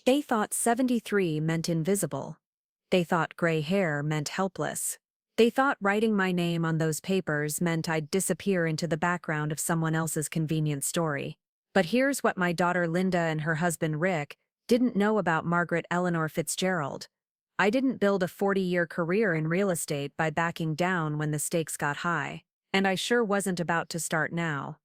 They thought 73 meant invisible. They thought gray hair meant helpless. They thought writing my name on those papers meant I'd disappear into the background of someone else's convenient story. But here's what my daughter Linda and her husband Rick didn't know about Margaret Eleanor Fitzgerald. I didn't build a 40-year career in real estate by backing down when the stakes got high. And I sure wasn't about to start now.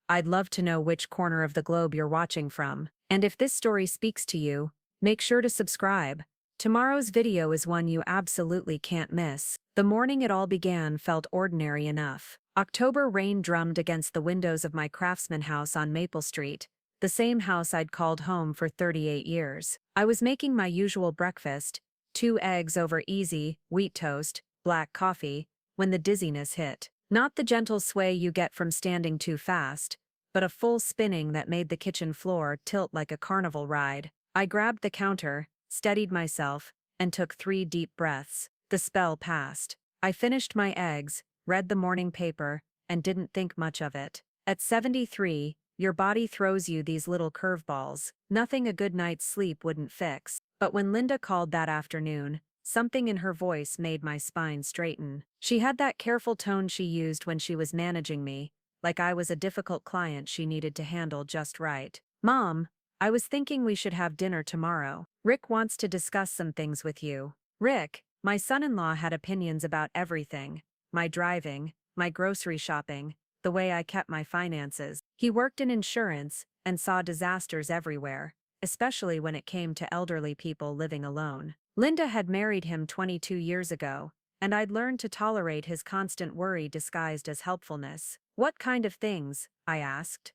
I'd love to know which corner of the globe you're watching from. And if this story speaks to you, make sure to subscribe. Tomorrow's video is one you absolutely can't miss. The morning it all began felt ordinary enough. October rain drummed against the windows of my craftsman house on Maple Street, the same house I'd called home for 38 years. I was making my usual breakfast, 2 eggs over easy, wheat toast, black coffee, when the dizziness hit. Not the gentle sway you get from standing too fast, but a full spinning that made the kitchen floor tilt like a carnival ride. I grabbed the counter, steadied myself, and took 3 deep breaths. The spell passed. I finished my eggs, read the morning paper, and didn't think much of it. At 73, your body throws you these little curveballs, nothing a good night's sleep wouldn't fix. But when Linda called that afternoon, something in her voice made my spine straighten. She had that careful tone she used when she was managing me, like I was a difficult client she needed to handle just right. "Mom, I was thinking we should have dinner tomorrow. Rick wants to discuss some things with you." Rick, my son-in-law, had opinions about everything: my driving, my grocery shopping, the way I kept my finances. He worked in insurance and saw disasters everywhere, especially when it came to elderly people living alone. Linda had married him 22 years ago, and I'd learned to tolerate his constant worry disguised as helpfulness. "What kind of things?" I asked.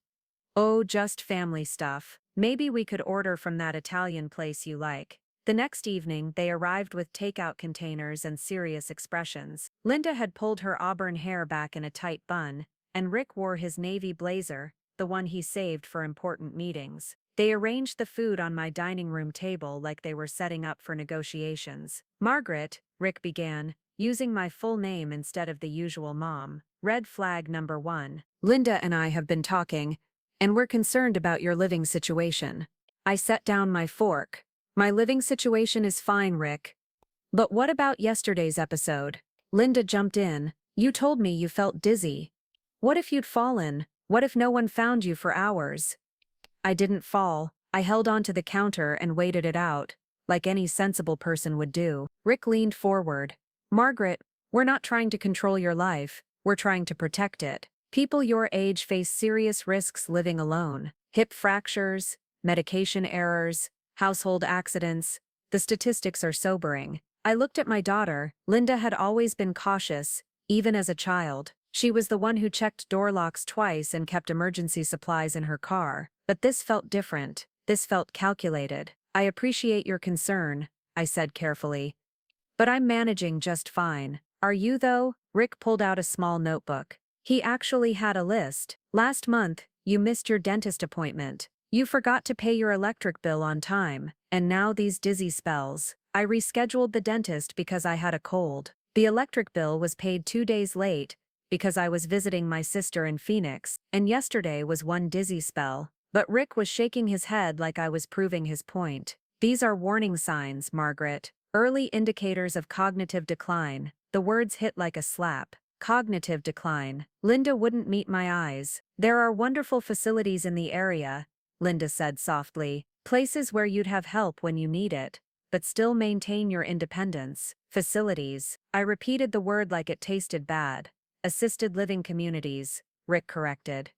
"Oh, just family stuff. Maybe we could order from that Italian place you like." The next evening, they arrived with takeout containers and serious expressions. Linda had pulled her auburn hair back in a tight bun, and Rick wore his navy blazer, the one he saved for important meetings. They arranged the food on my dining room table like they were setting up for negotiations. "Margaret," Rick began, using my full name instead of the usual mom. "Red flag number 1. Linda and I have been talking, and we're concerned about your living situation." I set down my fork. "My living situation is fine, Rick. But what about yesterday's episode?" Linda jumped in. "You told me you felt dizzy. What if you'd fallen? What if no one found you for hours?" "I didn't fall. I held onto the counter and waited it out, like any sensible person would do." Rick leaned forward. "Margaret, we're not trying to control your life, we're trying to protect it. People your age face serious risks living alone. Hip fractures, medication errors, household accidents. The statistics are sobering." I looked at my daughter. Linda had always been cautious, even as a child. She was the one who checked door locks twice and kept emergency supplies in her car. But this felt different. This felt calculated. "I appreciate your concern," I said carefully. "But I'm managing just fine. Are you, though?" Rick pulled out a small notebook. He actually had a list. "Last month, you missed your dentist appointment. You forgot to pay your electric bill on time. And now these dizzy spells. I rescheduled the dentist because I had a cold. The electric bill was paid 2 days late because I was visiting my sister in Phoenix, and yesterday was one dizzy spell." But Rick was shaking his head like I was proving his point. "These are warning signs, Margaret. Early indicators of cognitive decline." The words hit like a slap. Cognitive decline. Linda wouldn't meet my eyes. "There are wonderful facilities in the area," Linda said softly. "Places where you'd have help when you need it, but still maintain your independence." "Facilities." I repeated the word like it tasted bad. "Assisted living communities," Rick corrected.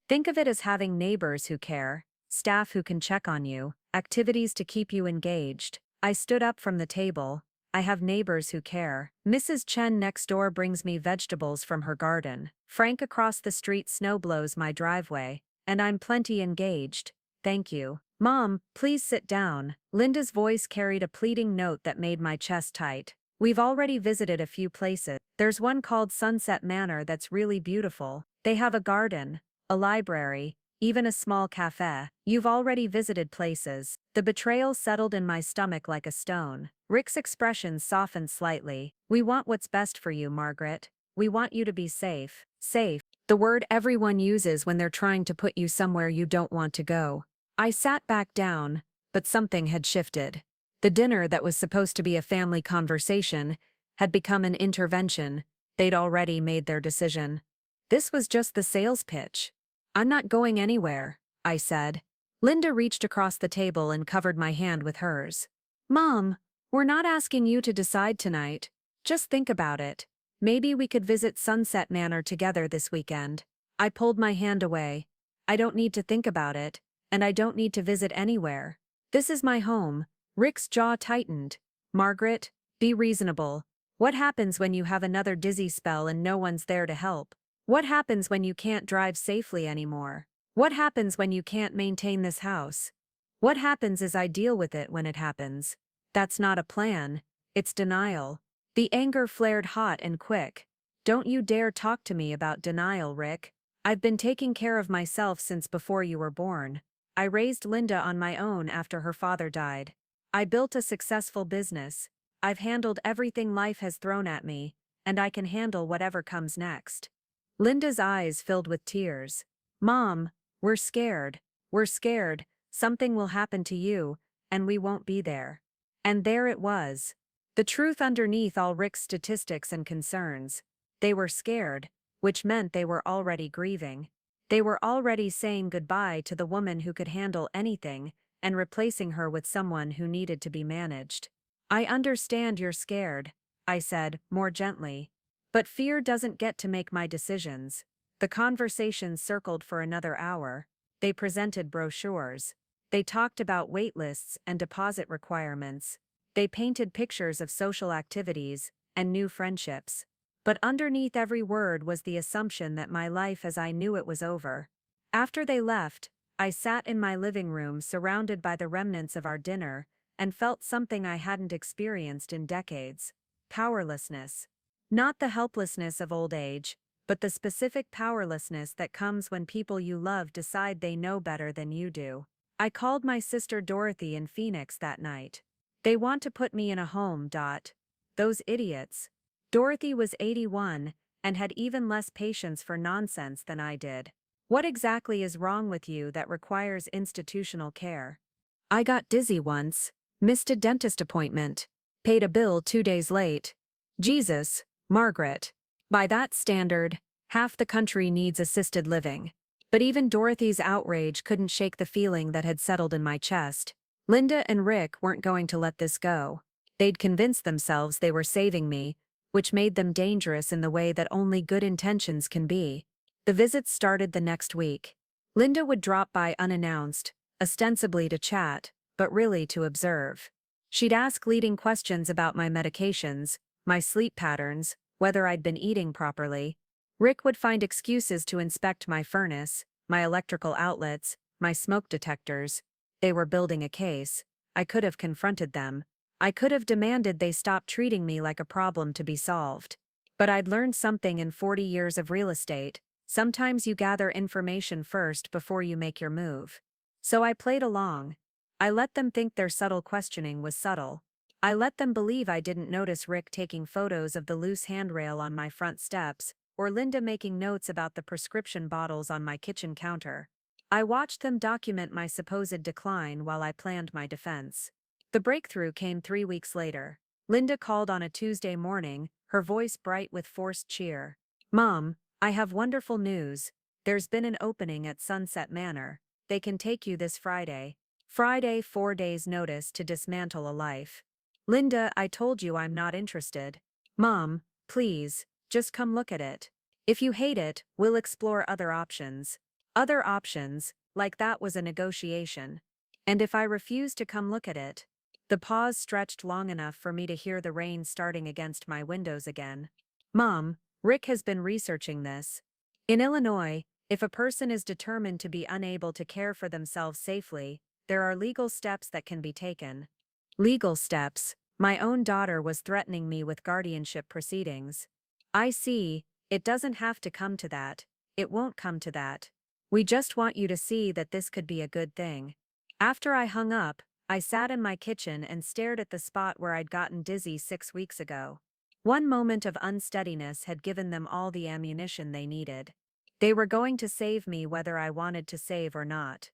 "Think of it as having neighbors who care, staff who can check on you, activities to keep you engaged." I stood up from the table. "I have neighbors who care. Mrs. Chen next door brings me vegetables from her garden. Frank across the street snowblows my driveway, and I'm plenty engaged. Thank you." "Mom, please sit down." Linda's voice carried a pleading note that made my chest tight. "We've already visited a few places. There's one called Sunset Manor that's really beautiful. They have a garden, a library, even a small cafe." "You've already visited places." The betrayal settled in my stomach like a stone. Rick's expression softened slightly. "We want what's best for you, Margaret. We want you to be safe." Safe. The word everyone uses when they're trying to put you somewhere you don't want to go. I sat back down, but something had shifted. The dinner that was supposed to be a family conversation had become an intervention. They'd already made their decision. This was just the sales pitch. "I'm not going anywhere," I said. Linda reached across the table and covered my hand with hers. "Mom, we're not asking you to decide tonight. Just think about it. Maybe we could visit Sunset Manor together this weekend." I pulled my hand away. "I don't need to think about it, and I don't need to visit anywhere. This is my home." Rick's jaw tightened. "Margaret, be reasonable. What happens when you have another dizzy spell and no one's there to help? What happens when you can't drive safely anymore? What happens when you can't maintain this house? What happens is I deal with it when it happens. That's not a plan, it's denial." The anger flared hot and quick. "Don't you dare talk to me about denial, Rick. I've been taking care of myself since before you were born. I raised Linda on my own after her father died. I built a successful business. I've handled everything life has thrown at me, and I can handle whatever comes next." Linda's eyes filled with tears. "Mom, we're scared. We're scared. Something will happen to you, and we won't be there." And there it was. The truth underneath all Rick's statistics and concerns. They were scared, which meant they were already grieving. They were already saying goodbye to the woman who could handle anything and replacing her with someone who needed to be managed. "I understand you're scared," I said, more gently. "But fear doesn't get to make my decisions." The conversation circled for another hour. They presented brochures. They talked about wait lists and deposit requirements. They painted pictures of social activities and new friendships. But underneath every word was the assumption that my life as I knew it was over. After they left, I sat in my living room surrounded by the remnants of our dinner and felt something I hadn't experienced in decades: powerlessness. Not the helplessness of old age, but the specific powerlessness that comes when people you love decide they know better than you do. I called my sister Dorothy in Phoenix that night. "They want to put me in a home. Those idiots." Dorothy was 81 and had even less patience for nonsense than I did. "What exactly is wrong with you that requires institutional care?" "I got dizzy once, missed a dentist appointment, paid a bill 2 days late." Jesus, Margaret. By that standard, half the country needs assisted living. But even Dorothy's outrage couldn't shake the feeling that had settled in my chest. Linda and Rick weren't going to let this go. They'd convinced themselves they were saving me, which made them dangerous in the way that only good intentions can be. The visits started the next week. Linda would drop by unannounced, ostensibly to chat, but really to observe. She'd ask leading questions about my medications, my sleep patterns, whether I'd been eating properly. Rick would find excuses to inspect my furnace, my electrical outlets, my smoke detectors. They were building a case. I could have confronted them. I could have demanded they stop treating me like a problem to be solved. But I'd learned something in 40 years of real estate: sometimes you gather information first before you make your move. So I played along. I let them think their subtle questioning was subtle. I let them believe I didn't notice Rick taking photos of the loose handrail on my front steps, or Linda making notes about the prescription bottles on my kitchen counter. I watched them document my supposed decline while I planned my defense. The breakthrough came 3 weeks later. Linda called on a Tuesday morning, her voice bright with forced cheer. "Mom, I have wonderful news. There's been an opening at Sunset Manor. They can take you this Friday. Friday, 4 days' notice to dismantle a life." "Linda, I told you I'm not interested." "Mom, please, just come look at it. If you hate it, we'll explore other options." Other options, like that was a negotiation. And if I refused to come look at it? The pause stretched long enough for me to hear the rain starting against my windows again. "Mom, Rick has been researching this. In Illinois, if a person is determined to be unable to care for themselves safely, there are legal steps that can be taken." Legal steps? My own daughter was threatening me with guardianship proceedings. "I see, it doesn't have to come to that. It won't come to that. We just want you to see that this could be a good thing." After I hung up, I sat in my kitchen and stared at the spot where I'd gotten dizzy 6 weeks ago. One moment of unsteadiness had given them all the ammunition they needed. They were going to save me whether I wanted to save or not.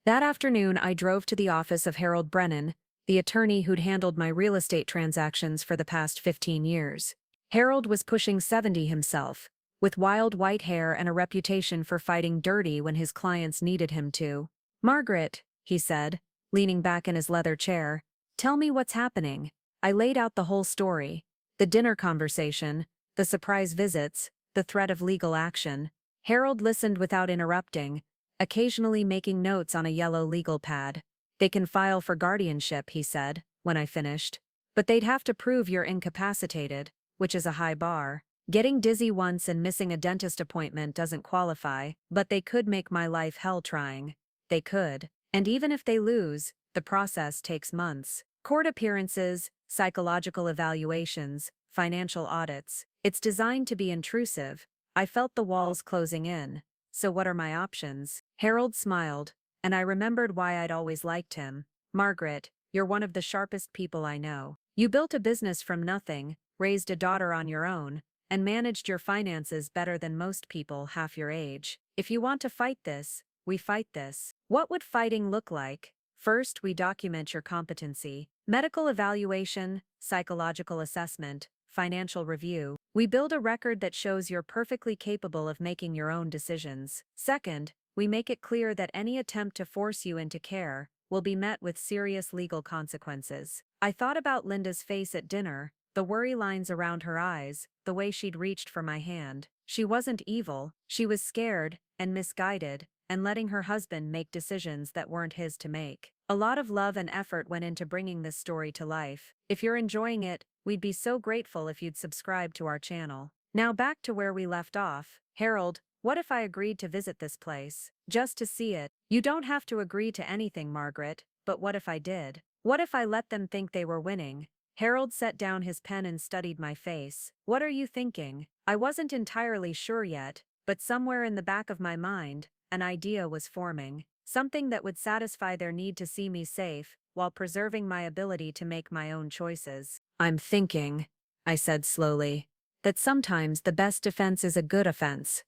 That afternoon, I drove to the office of Harold Brennan, the attorney who'd handled my real estate transactions for the past 15 years. Harold was pushing 70 himself, with wild white hair and a reputation for fighting dirty when his clients needed him to. "Margaret," he said, leaning back in his leather chair, "tell me what's happening." I laid out the whole story: the dinner conversation, the surprise visits, the threat of legal action. Harold listened without interrupting, occasionally making notes on a yellow legal pad. "They can file for guardianship," he said, when I finished. "But they'd have to prove you're incapacitated, which is a high bar. Getting dizzy once and missing a dentist appointment doesn't qualify, but they could make my life hell trying. They could. And even if they lose, the process takes months. Court appearances, psychological evaluations, financial audits. It's designed to be intrusive." I felt the walls closing in. "So what are my options?" Harold smiled, and I remembered why I'd always liked him. "Margaret, you're one of the sharpest people I know. You built a business from nothing, raised a daughter on your own, and managed your finances better than most people half your age. If you want to fight this, we fight this." "What would fighting look like?" "First, we document your competency. Medical evaluation, psychological assessment, financial review. We build a record that shows you're perfectly capable of making your own decisions. Second, we make it clear that any attempt to force you into care will be met with serious legal consequences." I thought about Linda's face at dinner, the worry lines around her eyes, the way she'd reached for my hand. She wasn't evil, she was scared and misguided, and letting her husband make decisions that weren't his to make. A lot of love and effort went into bringing this story to life. If you're enjoying it, we'd be so grateful if you'd subscribe to our channel. Now back to where we left off. "Harold, what if I agreed to visit this place? Just to see it?" "You don't have to agree to anything, Margaret, but what if I did? What if I let them think they were winning?" Harold set down his pen and studied my face. "What are you thinking?" I wasn't entirely sure yet, but somewhere in the back of my mind, an idea was forming. Something that would satisfy their need to see me safe, while preserving my ability to make my own choices. "I'm thinking," I said slowly, "that sometimes the best defense is a good offense."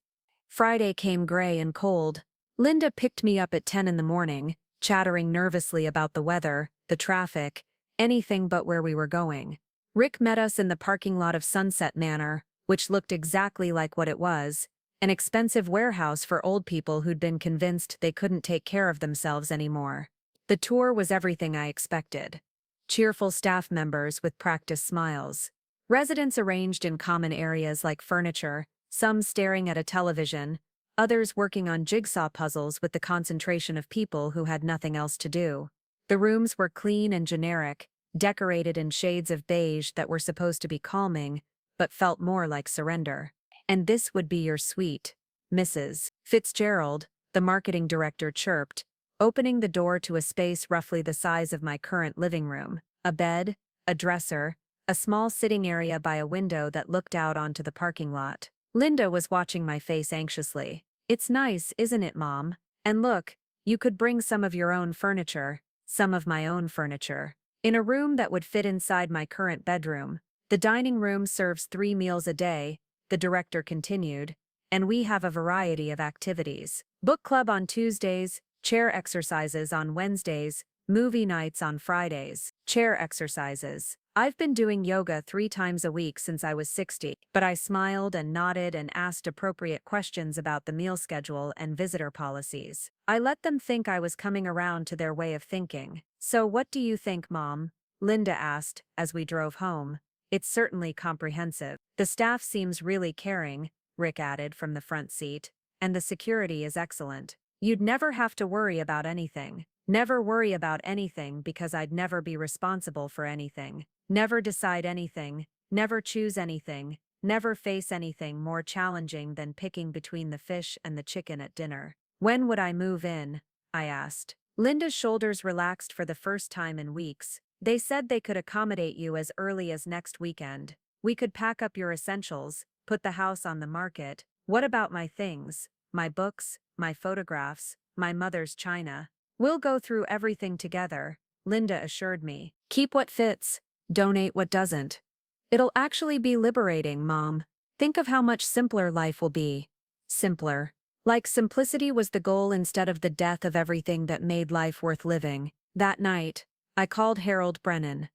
Friday came gray and cold. Linda picked me up at 10 in the morning, chattering nervously about the weather, the traffic, anything but where we were going. Rick met us in the parking lot of Sunset Manor, which looked exactly like what it was: an expensive warehouse for old people who'd been convinced they couldn't take care of themselves anymore. The tour was everything I expected. Cheerful staff members with practiced smiles. Residents arranged in common areas like furniture, some staring at a television, others working on jigsaw puzzles with the concentration of people who had nothing else to do. The rooms were clean and generic, decorated in shades of beige that were supposed to be calming, but felt more like surrender. "And this would be your suite, Mrs. Fitzgerald," the marketing director chirped, opening the door to a space roughly the size of my current living room. A bed, a dresser, a small sitting area by a window that looked out onto the parking lot. Linda was watching my face anxiously. "It's nice, isn't it, Mom? And look, you could bring some of your own furniture, some of my own furniture." In a room that would fit inside my current bedroom. "The dining room serves 3 meals a day," the director continued, "and we have a variety of activities. Book club on Tuesdays, chair exercises on Wednesdays, movie nights on Fridays." Chair exercises. I've been doing yoga 3 times a week since I was 60, but I smiled and nodded and asked appropriate questions about the meal schedule and visitor policies. I let them think I was coming around to their way of thinking. "So what do you think, Mom?" Linda asked as we drove home. "It's certainly comprehensive. The staff seems really caring," Rick added from the front seat, "and the security is excellent. You'd never have to worry about anything. Never worry about anything because I'd never be responsible for anything. Never decide anything, never choose anything, never face anything more challenging than picking between the fish and the chicken at dinner." "When would I move in?" I asked. Linda's shoulders relaxed for the first time in weeks. "They said they could accommodate you as early as next weekend. We could pack up your essentials, put the house on the market." "What about my things? My books, my photographs, my mother's china?" "We'll go through everything together," Linda assured me. "Keep what fits, donate what doesn't. It'll actually be liberating, Mom. Think of how much simpler life will be." Simpler. Like simplicity was the goal instead of the death of everything that made life worth living. That night, I called Harold Brennan.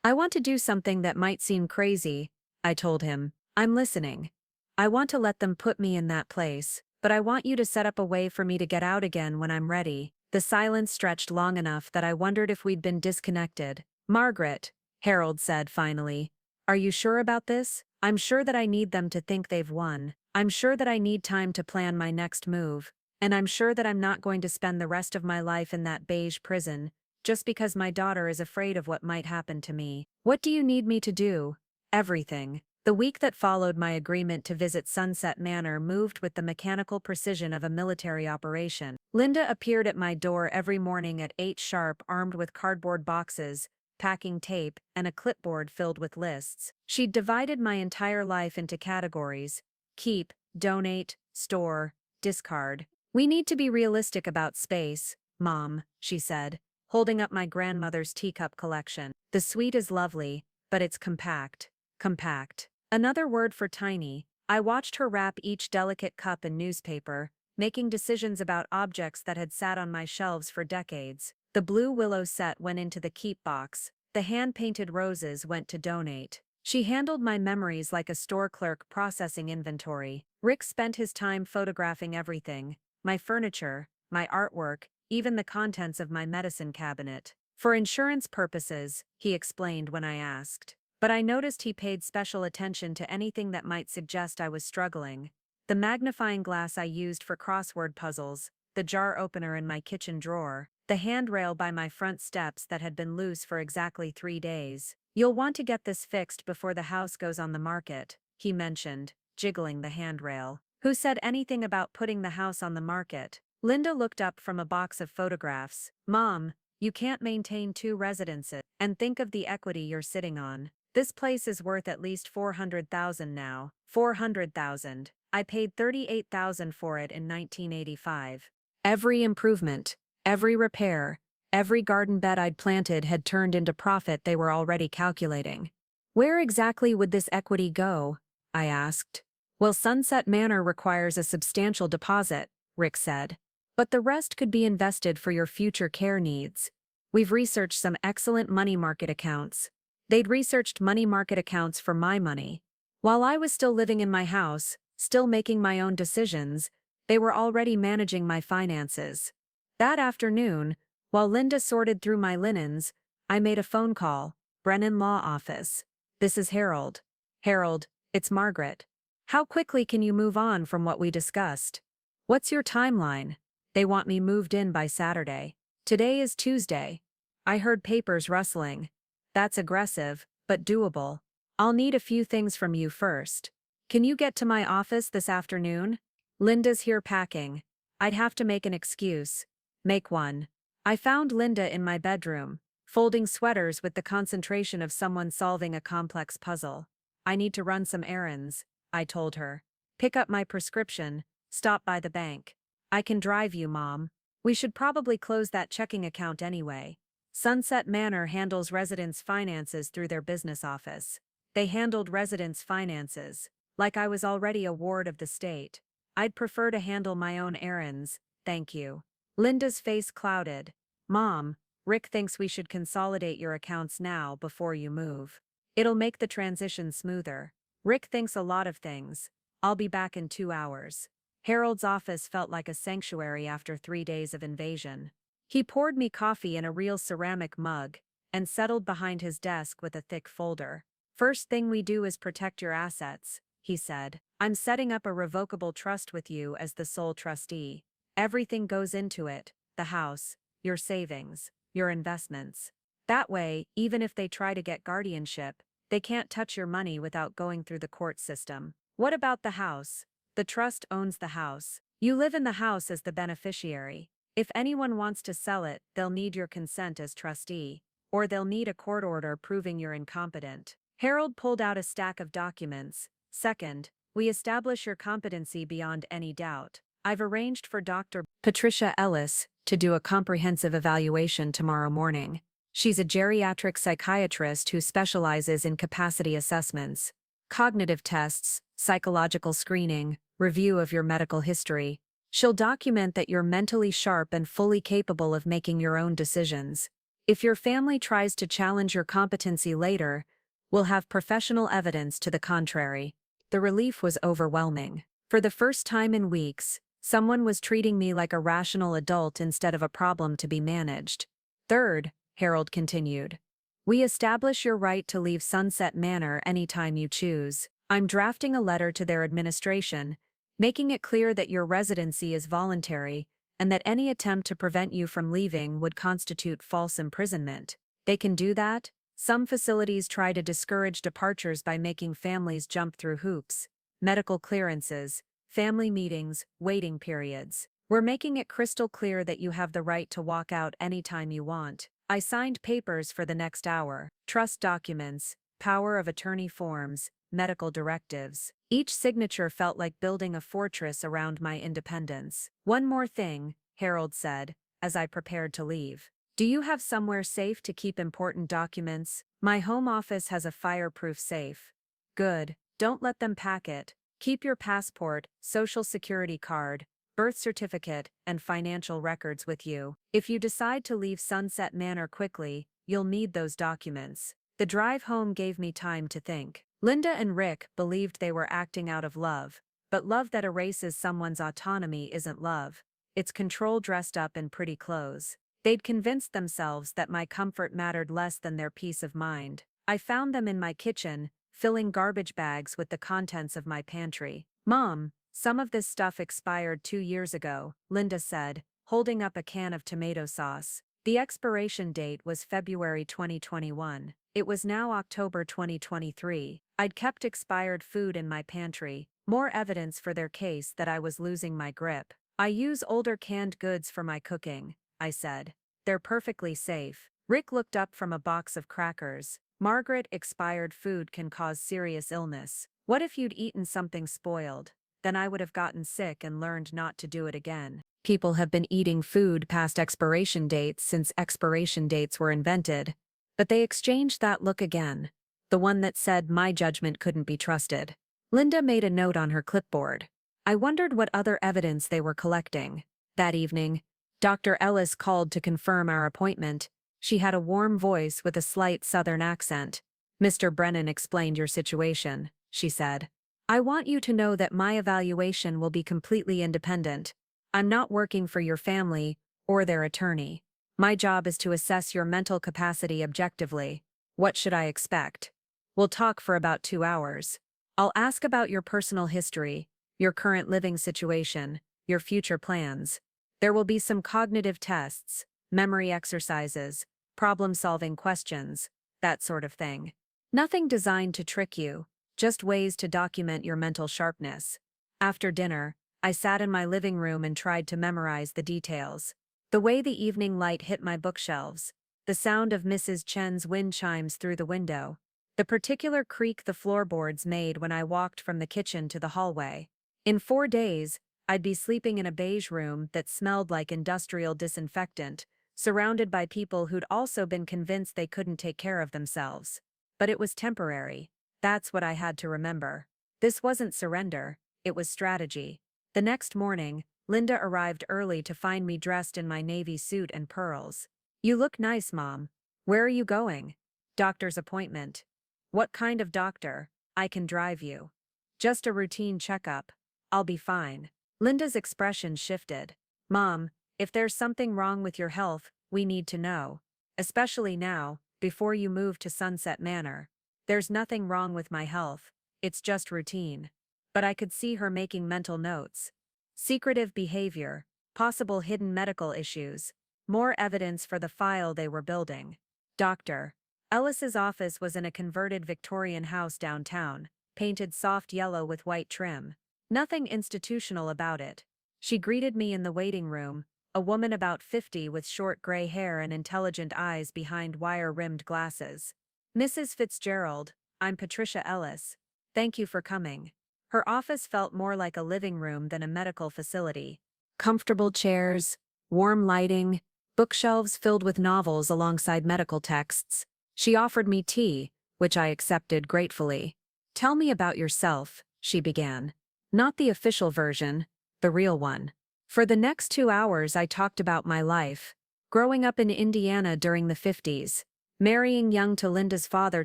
I want to do something that might seem crazy, I told him. I'm listening. I want to let them put me in that place, but I want you to set up a way for me to get out again when I'm ready. The silence stretched long enough that I wondered if we'd been disconnected. Margaret, Harold said finally. Are you sure about this? I'm sure that I need them to think they've won. I'm sure that I need time to plan my next move. And I'm sure that I'm not going to spend the rest of my life in that beige prison, just because my daughter is afraid of what might happen to me. What do you need me to do? Everything. The week that followed my agreement to visit Sunset Manor moved with the mechanical precision of a military operation. Linda appeared at my door every morning at 8 sharp, armed with cardboard boxes, packing tape, and a clipboard filled with lists. She'd divided my entire life into categories: keep, donate, store, discard. We need to be realistic about space, Mom, she said, holding up my grandmother's teacup collection. The suite is lovely, but it's compact. Compact. Another word for tiny. I watched her wrap each delicate cup in newspaper, making decisions about objects that had sat on my shelves for decades. The blue willow set went into the keep box. The hand-painted roses went to donate. She handled my memories like a store clerk processing inventory. Rick spent his time photographing everything: my furniture, my artwork, even the contents of my medicine cabinet. For insurance purposes, he explained when I asked. But I noticed he paid special attention to anything that might suggest I was struggling. The magnifying glass I used for crossword puzzles, the jar opener in my kitchen drawer, the handrail by my front steps that had been loose for exactly 3 days. You'll want to get this fixed before the house goes on the market, he mentioned, jiggling the handrail. Who said anything about putting the house on the market? Linda looked up from a box of photographs. Mom, you can't maintain 2 residences. And think of the equity you're sitting on. This place is worth at least $400,000 now. $400,000. I paid $38,000 for it in 1985. Every improvement, every repair, every garden bed I'd planted had turned into profit they were already calculating. Where exactly would this equity go? I asked. Well, Sunset Manor requires a substantial deposit, Rick said. But the rest could be invested for your future care needs. We've researched some excellent money market accounts. They'd researched money market accounts for my money. While I was still living in my house, still making my own decisions, they were already managing my finances. That afternoon, while Linda sorted through my linens, I made a phone call. Brennan Law Office. This is Harold. Harold, it's Margaret. How quickly can you move on from what we discussed? What's your timeline? They want me moved in by Saturday. Today is Tuesday. I heard papers rustling. That's aggressive, but doable. I'll need a few things from you first. Can you get to my office this afternoon? Linda's here packing. I'd have to make an excuse. Make one. I found Linda in my bedroom, folding sweaters with the concentration of someone solving a complex puzzle. I need to run some errands, I told her. Pick up my prescription, stop by the bank. I can drive you, Mom. We should probably close that checking account anyway. Sunset Manor handles residents' finances through their business office. They handled residents' finances, like I was already a ward of the state. I'd prefer to handle my own errands, thank you. Linda's face clouded. Mom, Rick thinks we should consolidate your accounts now before you move. It'll make the transition smoother. Rick thinks a lot of things. I'll be back in 2 hours. Harold's office felt like a sanctuary after 3 days of invasion. He poured me coffee in a real ceramic mug and settled behind his desk with a thick folder. First thing we do is protect your assets, he said. I'm setting up a revocable trust with you as the sole trustee. Everything goes into it: the house, your savings, your investments. That way, even if they try to get guardianship, they can't touch your money without going through the court system. What about the house? The trust owns the house. You live in the house as the beneficiary. If anyone wants to sell it, they'll need your consent as trustee, or they'll need a court order proving you're incompetent. Harold pulled out a stack of documents. Second, we establish your competency beyond any doubt. I've arranged for Dr. Patricia Ellis to do a comprehensive evaluation tomorrow morning. She's a geriatric psychiatrist who specializes in capacity assessments, cognitive tests, psychological screening, review of your medical history. She'll document that you're mentally sharp and fully capable of making your own decisions. If your family tries to challenge your competency later, we'll have professional evidence to the contrary. The relief was overwhelming. For the first time in weeks, someone was treating me like a rational adult instead of a problem to be managed. Third, Harold continued, we establish your right to leave Sunset Manor anytime you choose. I'm drafting a letter to their administration, making it clear that your residency is voluntary and that any attempt to prevent you from leaving would constitute false imprisonment. They can do that. Some facilities try to discourage departures by making families jump through hoops, medical clearances, family meetings, waiting periods. We're making it crystal clear that you have the right to walk out anytime you want. I signed papers for the next hour, trust documents, power of attorney forms, medical directives. Each signature felt like building a fortress around my independence. One more thing, Harold said, as I prepared to leave. Do you have somewhere safe to keep important documents? My home office has a fireproof safe. Good. Don't let them pack it. Keep your passport, social security card, birth certificate, and financial records with you. If you decide to leave Sunset Manor quickly, you'll need those documents. The drive home gave me time to think. Linda and Rick believed they were acting out of love, but love that erases someone's autonomy isn't love. It's control dressed up in pretty clothes. They'd convinced themselves that my comfort mattered less than their peace of mind. I found them in my kitchen, filling garbage bags with the contents of my pantry. Mom, some of this stuff expired 2 years ago, Linda said, holding up a can of tomato sauce. The expiration date was February 2021. It was now October 2023. I'd kept expired food in my pantry, more evidence for their case that I was losing my grip. I use older canned goods for my cooking, I said. They're perfectly safe. Rick looked up from a box of crackers. Margaret, expired food can cause serious illness. What if you'd eaten something spoiled? Then I would have gotten sick and learned not to do it again. People have been eating food past expiration dates since expiration dates were invented. But they exchanged that look again. The one that said my judgment couldn't be trusted. Linda made a note on her clipboard. I wondered what other evidence they were collecting. That evening, Dr. Ellis called to confirm our appointment. She had a warm voice with a slight southern accent. Mr. Brennan explained your situation, she said. I want you to know that my evaluation will be completely independent. I'm not working for your family or their attorney. My job is to assess your mental capacity objectively. What should I expect? We'll talk for about 2 hours. I'll ask about your personal history, your current living situation, your future plans. There will be some cognitive tests, memory exercises, problem-solving questions, that sort of thing. Nothing designed to trick you, just ways to document your mental sharpness. After dinner, I sat in my living room and tried to memorize the details. The way the evening light hit my bookshelves, the sound of Mrs. Chen's wind chimes through the window, the particular creak the floorboards made when I walked from the kitchen to the hallway. In 4 days, I'd be sleeping in a beige room that smelled like industrial disinfectant, surrounded by people who'd also been convinced they couldn't take care of themselves. But it was temporary. That's what I had to remember. This wasn't surrender, it was strategy. The next morning, Linda arrived early to find me dressed in my navy suit and pearls. You look nice, Mom. Where are you going? Doctor's appointment. What kind of doctor? I can drive you. Just a routine checkup. I'll be fine. Linda's expression shifted. Mom, if there's something wrong with your health, we need to know. Especially now, before you move to Sunset Manor. There's nothing wrong with my health. It's just routine. But I could see her making mental notes. Secretive behavior, possible hidden medical issues, more evidence for the file they were building. Dr. Ellis's office was in a converted Victorian house downtown, painted soft yellow with white trim. Nothing institutional about it. She greeted me in the waiting room, a woman about 50 with short gray hair and intelligent eyes behind wire-rimmed glasses. Mrs. Fitzgerald, I'm Patricia Ellis. Thank you for coming. Her office felt more like a living room than a medical facility. Comfortable chairs, warm lighting, bookshelves filled with novels alongside medical texts. She offered me tea, which I accepted gratefully. Tell me about yourself, she began. Not the official version, the real one. For the next 2 hours, I talked about my life. Growing up in Indiana during the 50s, marrying young to Linda's father,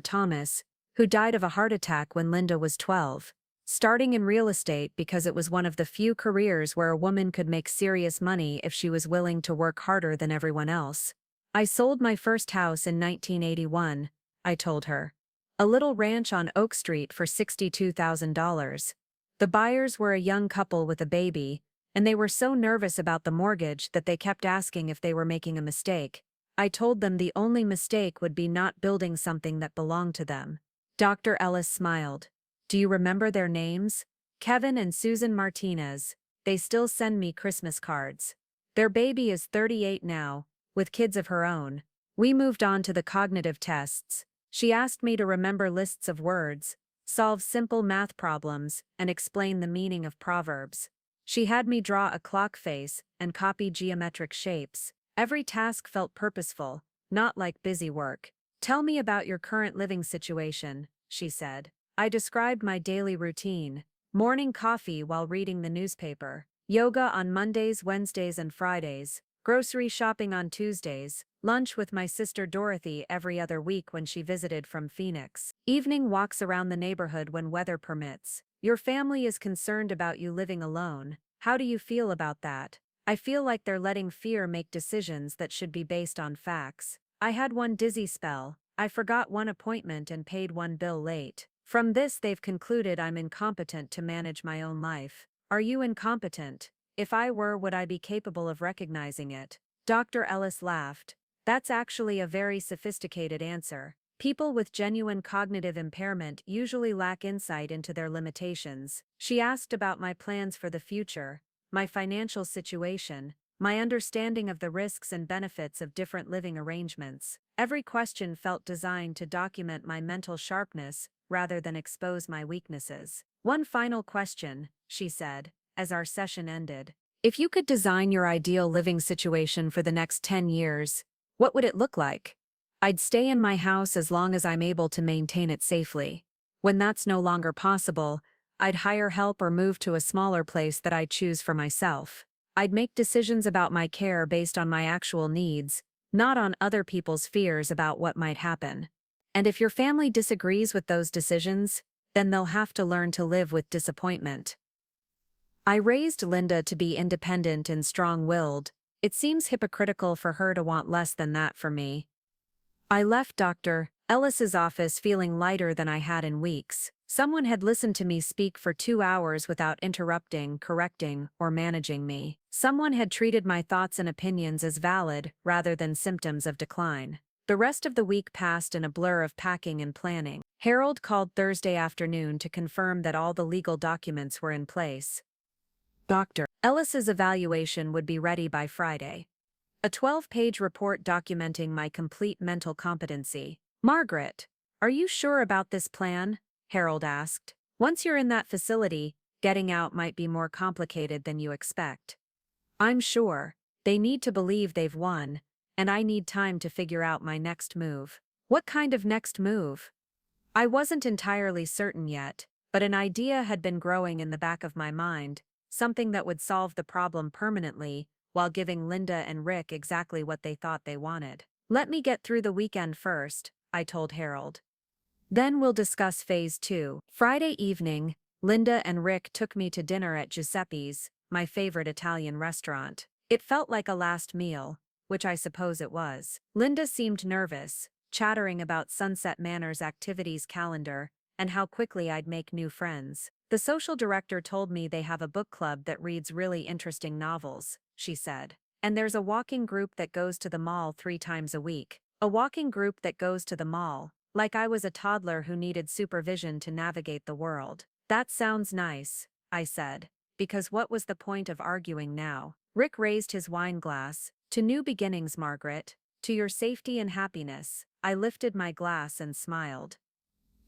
Thomas, who died of a heart attack when Linda was 12, starting in real estate because it was one of the few careers where a woman could make serious money if she was willing to work harder than everyone else. I sold my first house in 1981, I told her. A little ranch on Oak Street for $62,000. The buyers were a young couple with a baby, and they were so nervous about the mortgage that they kept asking if they were making a mistake. I told them the only mistake would be not building something that belonged to them. Dr. Ellis smiled. Do you remember their names? Kevin and Susan Martinez. They still send me Christmas cards. Their baby is 38 now, with kids of her own. We moved on to the cognitive tests. She asked me to remember lists of words, solve simple math problems, and explain the meaning of proverbs. She had me draw a clock face and copy geometric shapes. Every task felt purposeful, not like busy work. Tell me about your current living situation, she said. I described my daily routine: morning coffee while reading the newspaper, yoga on Mondays, Wednesdays, and Fridays, grocery shopping on Tuesdays, lunch with my sister Dorothy every other week when she visited from Phoenix, evening walks around the neighborhood when weather permits. Your family is concerned about you living alone. How do you feel about that? I feel like they're letting fear make decisions that should be based on facts. I had one dizzy spell. I forgot one appointment and paid one bill late. From this, they've concluded I'm incompetent to manage my own life. Are you incompetent? If I were, would I be capable of recognizing it? Dr. Ellis laughed. That's actually a very sophisticated answer. People with genuine cognitive impairment usually lack insight into their limitations. She asked about my plans for the future, my financial situation, my understanding of the risks and benefits of different living arrangements. Every question felt designed to document my mental sharpness rather than expose my weaknesses. One final question, she said, as our session ended. If you could design your ideal living situation for the next 10 years, what would it look like? I'd stay in my house as long as I'm able to maintain it safely. When that's no longer possible, I'd hire help or move to a smaller place that I choose for myself. I'd make decisions about my care based on my actual needs, not on other people's fears about what might happen. And if your family disagrees with those decisions, then they'll have to learn to live with disappointment. I raised Linda to be independent and strong-willed. It seems hypocritical for her to want less than that for me. I left Dr. Ellis's office feeling lighter than I had in weeks. Someone had listened to me speak for 2 hours without interrupting, correcting, or managing me. Someone had treated my thoughts and opinions as valid rather than symptoms of decline. The rest of the week passed in a blur of packing and planning. Harold called Thursday afternoon to confirm that all the legal documents were in place. Dr. Ellis's evaluation would be ready by Friday. A 12-page report documenting my complete mental competency. Margaret, are you sure about this plan? Harold asked. Once you're in that facility, getting out might be more complicated than you expect. I'm sure. They need to believe they've won, and I need time to figure out my next move. What kind of next move? I wasn't entirely certain yet, but an idea had been growing in the back of my mind, something that would solve the problem permanently, while giving Linda and Rick exactly what they thought they wanted. Let me get through the weekend first, I told Harold. Then we'll discuss phase 2. Friday evening, Linda and Rick took me to dinner at Giuseppe's, my favorite Italian restaurant. It felt like a last meal, which I suppose it was. Linda seemed nervous, chattering about Sunset Manor's activities calendar and how quickly I'd make new friends. The social director told me they have a book club that reads really interesting novels, she said. And there's a walking group that goes to the mall 3 times a week. A walking group that goes to the mall, like I was a toddler who needed supervision to navigate the world. That sounds nice, I said, because what was the point of arguing now? Rick raised his wine glass. To new beginnings, Margaret. To your safety and happiness. I lifted my glass and smiled.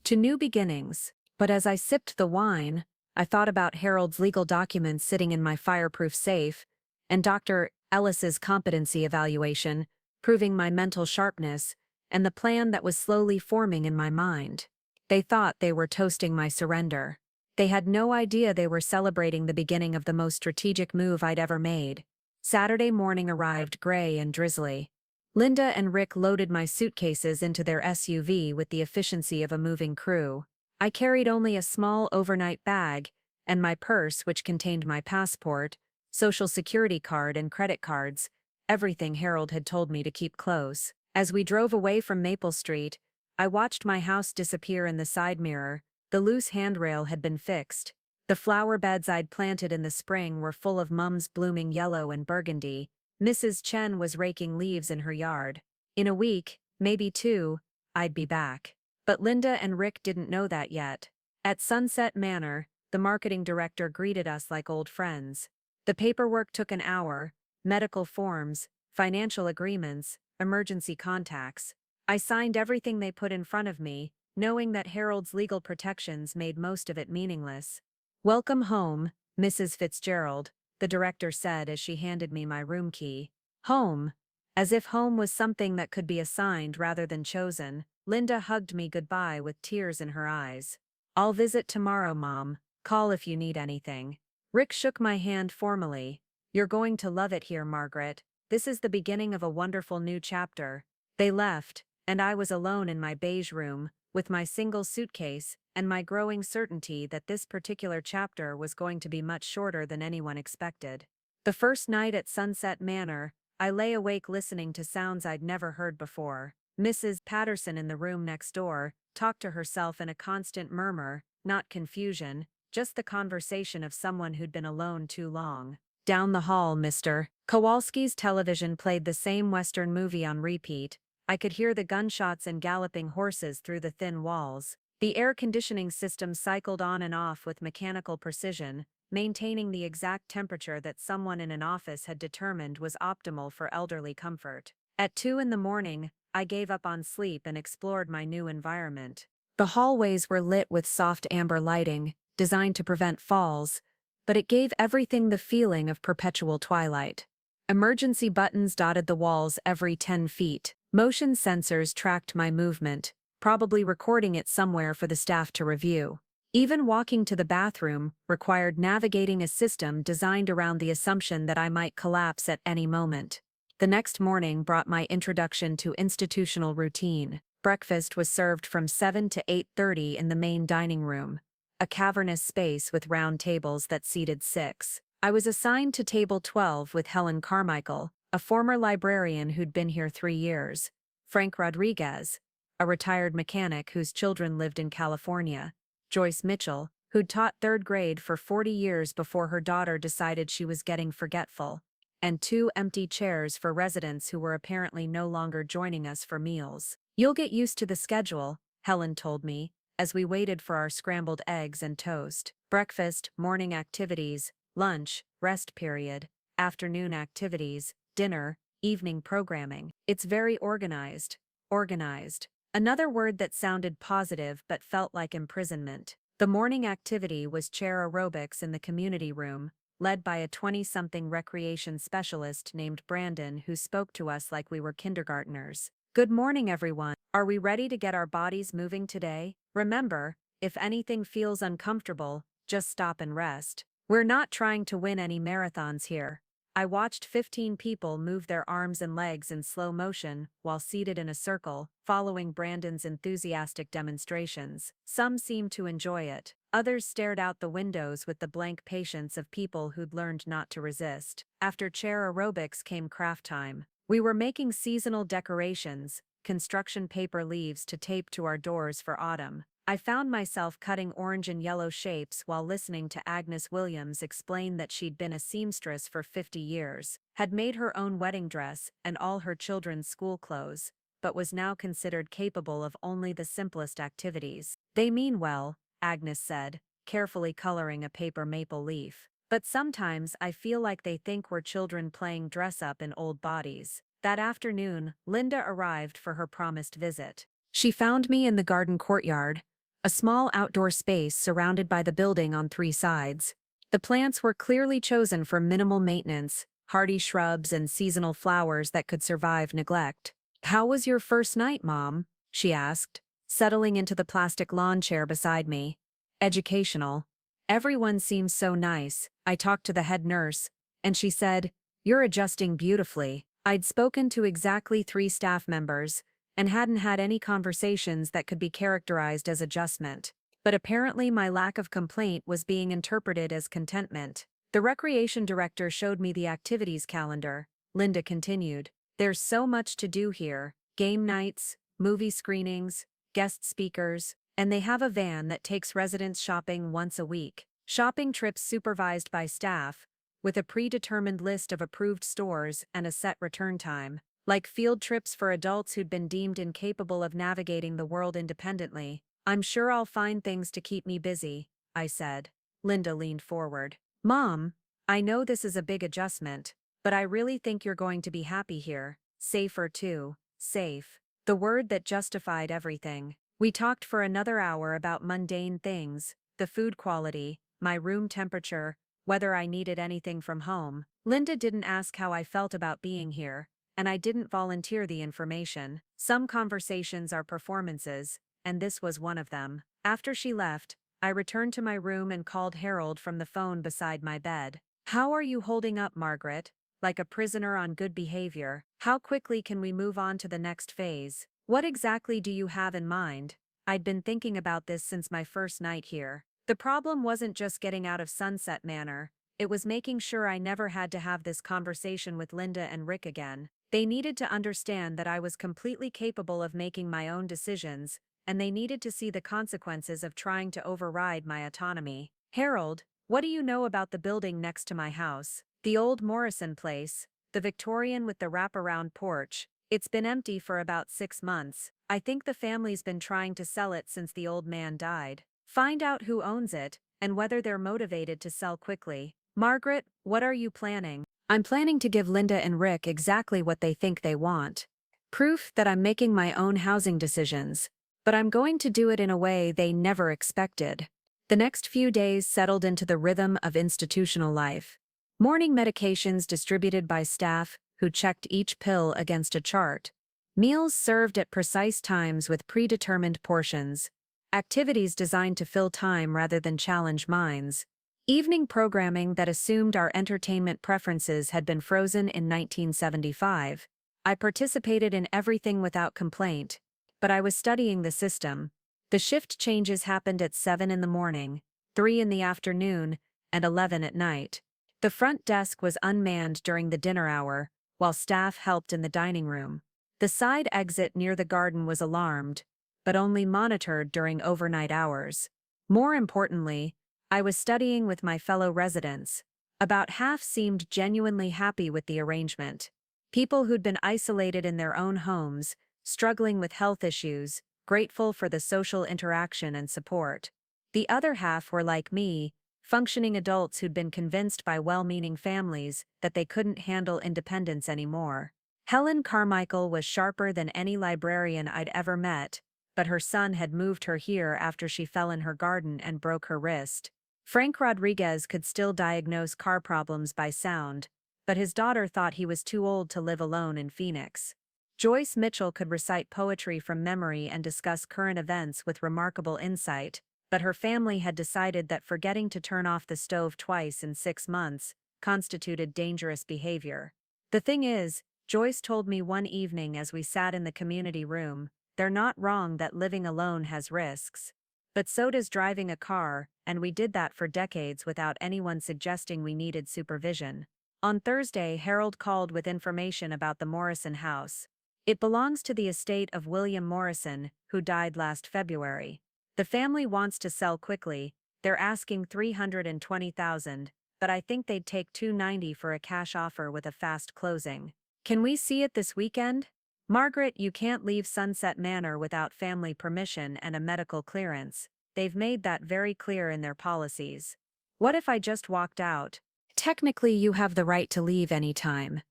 To new beginnings. But as I sipped the wine, I thought about Harold's legal documents sitting in my fireproof safe, and Dr. Ellis's competency evaluation, proving my mental sharpness, and the plan that was slowly forming in my mind. They thought they were toasting my surrender. They had no idea they were celebrating the beginning of the most strategic move I'd ever made. Saturday morning arrived gray and drizzly. Linda and Rick loaded my suitcases into their SUV with the efficiency of a moving crew. I carried only a small overnight bag, and my purse, which contained my passport, social security card, and credit cards, everything Harold had told me to keep close. As we drove away from Maple Street, I watched my house disappear in the side mirror. The loose handrail had been fixed. The flower beds I'd planted in the spring were full of mums blooming yellow and burgundy. Mrs. Chen was raking leaves in her yard. In a week, maybe two, I'd be back. But Linda and Rick didn't know that yet. At Sunset Manor, the marketing director greeted us like old friends. The paperwork took an hour: medical forms, financial agreements, emergency contacts. I signed everything they put in front of me, knowing that Harold's legal protections made most of it meaningless. "Welcome home, Mrs. Fitzgerald," the director said as she handed me my room key. Home. As if home was something that could be assigned rather than chosen, Linda hugged me goodbye with tears in her eyes. "I'll visit tomorrow, Mom. Call if you need anything." Rick shook my hand formally. "You're going to love it here, Margaret. This is the beginning of a wonderful new chapter." They left, and I was alone in my beige room, with my single suitcase, and my growing certainty that this particular chapter was going to be much shorter than anyone expected. The first night at Sunset Manor, I lay awake listening to sounds I'd never heard before. Mrs. Patterson in the room next door talked to herself in a constant murmur, not confusion, just the conversation of someone who'd been alone too long. Down the hall, Mr. Kowalski's television played the same Western movie on repeat. I could hear the gunshots and galloping horses through the thin walls. The air conditioning system cycled on and off with mechanical precision, maintaining the exact temperature that someone in an office had determined was optimal for elderly comfort. At 2 in the morning, I gave up on sleep and explored my new environment. The hallways were lit with soft amber lighting, designed to prevent falls, but it gave everything the feeling of perpetual twilight. Emergency buttons dotted the walls every 10 feet. Motion sensors tracked my movement, probably recording it somewhere for the staff to review. Even walking to the bathroom required navigating a system designed around the assumption that I might collapse at any moment. The next morning brought my introduction to institutional routine. Breakfast was served from 7 to 8:30 in the main dining room, a cavernous space with round tables that seated 6. I was assigned to table 12 with Helen Carmichael, a former librarian who'd been here 3 years, Frank Rodriguez, a retired mechanic whose children lived in California, Joyce Mitchell, who'd taught 3rd grade for 40 years before her daughter decided she was getting forgetful, and 2 empty chairs for residents who were apparently no longer joining us for meals. "You'll get used to the schedule," Helen told me, as we waited for our scrambled eggs and toast. Breakfast, morning activities, lunch, rest period, afternoon activities, dinner, evening programming. It's very organized. Organized. Another word that sounded positive but felt like imprisonment. The morning activity was chair aerobics in the community room, led by a 20-something recreation specialist named Brandon who spoke to us like we were kindergartners. "Good morning, everyone. Are we ready to get our bodies moving today? Remember, if anything feels uncomfortable, just stop and rest. We're not trying to win any marathons here." I watched 15 people move their arms and legs in slow motion while seated in a circle, following Brandon's enthusiastic demonstrations. Some seemed to enjoy it. Others stared out the windows with the blank patience of people who'd learned not to resist. After chair aerobics came craft time. We were making seasonal decorations, construction paper leaves to tape to our doors for autumn. I found myself cutting orange and yellow shapes while listening to Agnes Williams explain that she'd been a seamstress for 50 years, had made her own wedding dress and all her children's school clothes, but was now considered capable of only the simplest activities. "They mean well," Agnes said, carefully coloring a paper maple leaf. "But sometimes I feel like they think we're children playing dress-up in old bodies." That afternoon, Linda arrived for her promised visit. She found me in the garden courtyard, a small outdoor space surrounded by the building on 3 sides. The plants were clearly chosen for minimal maintenance, hardy shrubs and seasonal flowers that could survive neglect. "How was your first night, Mom?" she asked, settling into the plastic lawn chair beside me. "Educational," Everyone seems so nice. I talked to the head nurse, and she said, "You're adjusting beautifully." I'd spoken to exactly 3 staff members, and hadn't had any conversations that could be characterized as adjustment. But apparently my lack of complaint was being interpreted as contentment. The recreation director showed me the activities calendar. Linda continued, "There's so much to do here. Game nights, movie screenings, guest speakers, and they have a van that takes residents shopping once a week. Shopping trips supervised by staff, with a predetermined list of approved stores and a set return time. Like field trips for adults who'd been deemed incapable of navigating the world independently. I'm sure I'll find things to keep me busy," I said. Linda leaned forward. "Mom, I know this is a big adjustment, but I really think you're going to be happy here. Safer too. Safe." The word that justified everything. We talked for another hour about mundane things, the food quality, my room temperature, whether I needed anything from home. Linda didn't ask how I felt about being here, and I didn't volunteer the information. Some conversations are performances, and this was one of them. After she left, I returned to my room and called Harold from the phone beside my bed. "How are you holding up, Margaret? Like a prisoner on good behavior. How quickly can we move on to the next phase? What exactly do you have in mind?" I'd been thinking about this since my first night here. The problem wasn't just getting out of Sunset Manor, it was making sure I never had to have this conversation with Linda and Rick again. They needed to understand that I was completely capable of making my own decisions, and they needed to see the consequences of trying to override my autonomy. "Harold, what do you know about the building next to my house? The old Morrison place, the Victorian with the wraparound porch. It's been empty for about 6 months. I think the family's been trying to sell it since the old man died. Find out who owns it, and whether they're motivated to sell quickly. Margaret, what are you planning?" "I'm planning to give Linda and Rick exactly what they think they want. Proof that I'm making my own housing decisions. But I'm going to do it in a way they never expected." The next few days settled into the rhythm of institutional life. Morning medications distributed by staff who checked each pill against a chart. Meals served at precise times with predetermined portions. Activities designed to fill time rather than challenge minds. Evening programming that assumed our entertainment preferences had been frozen in 1975. I participated in everything without complaint, but I was studying the system. The shift changes happened at 7 in the morning, 3 in the afternoon, and 11 at night. The front desk was unmanned during the dinner hour, while staff helped in the dining room. The side exit near the garden was alarmed, but only monitored during overnight hours. More importantly, I was studying with my fellow residents. About half seemed genuinely happy with the arrangement. People who'd been isolated in their own homes, struggling with health issues, grateful for the social interaction and support. The other half were like me, functioning adults who'd been convinced by well-meaning families that they couldn't handle independence anymore. Helen Carmichael was sharper than any librarian I'd ever met, but her son had moved her here after she fell in her garden and broke her wrist. Frank Rodriguez could still diagnose car problems by sound, but his daughter thought he was too old to live alone in Phoenix. Joyce Mitchell could recite poetry from memory and discuss current events with remarkable insight, but her family had decided that forgetting to turn off the stove twice in 6 months constituted dangerous behavior. The thing is, Joyce told me one evening as we sat in the community room, "They're not wrong that living alone has risks. But so does driving a car, and we did that for decades without anyone suggesting we needed supervision." On Thursday, Harold called with information about the Morrison house. It belongs to the estate of William Morrison, who died last February. The family wants to sell quickly. They're asking $320,000, but I think they'd take $290 for a cash offer with a fast closing. "Can we see it this weekend?" "Margaret, you can't leave Sunset Manor without family permission and a medical clearance. They've made that very clear in their policies." "What if I just walked out?" "Technically, you have the right to leave anytime.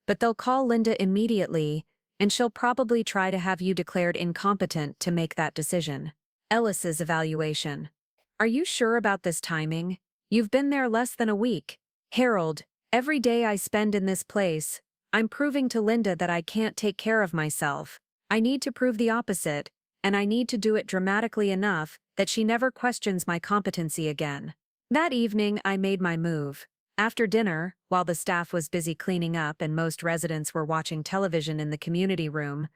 But they'll call Linda immediately, and she'll probably try to have you declared incompetent to make that decision." Ellis's evaluation. "Are you sure about this timing? You've been there less than a week." "Harold, every day I spend in this place, I'm proving to Linda that I can't take care of myself. I need to prove the opposite, and I need to do it dramatically enough that she never questions my competency again." That evening, I made my move. After dinner, while the staff was busy cleaning up and most residents were watching television in the community room,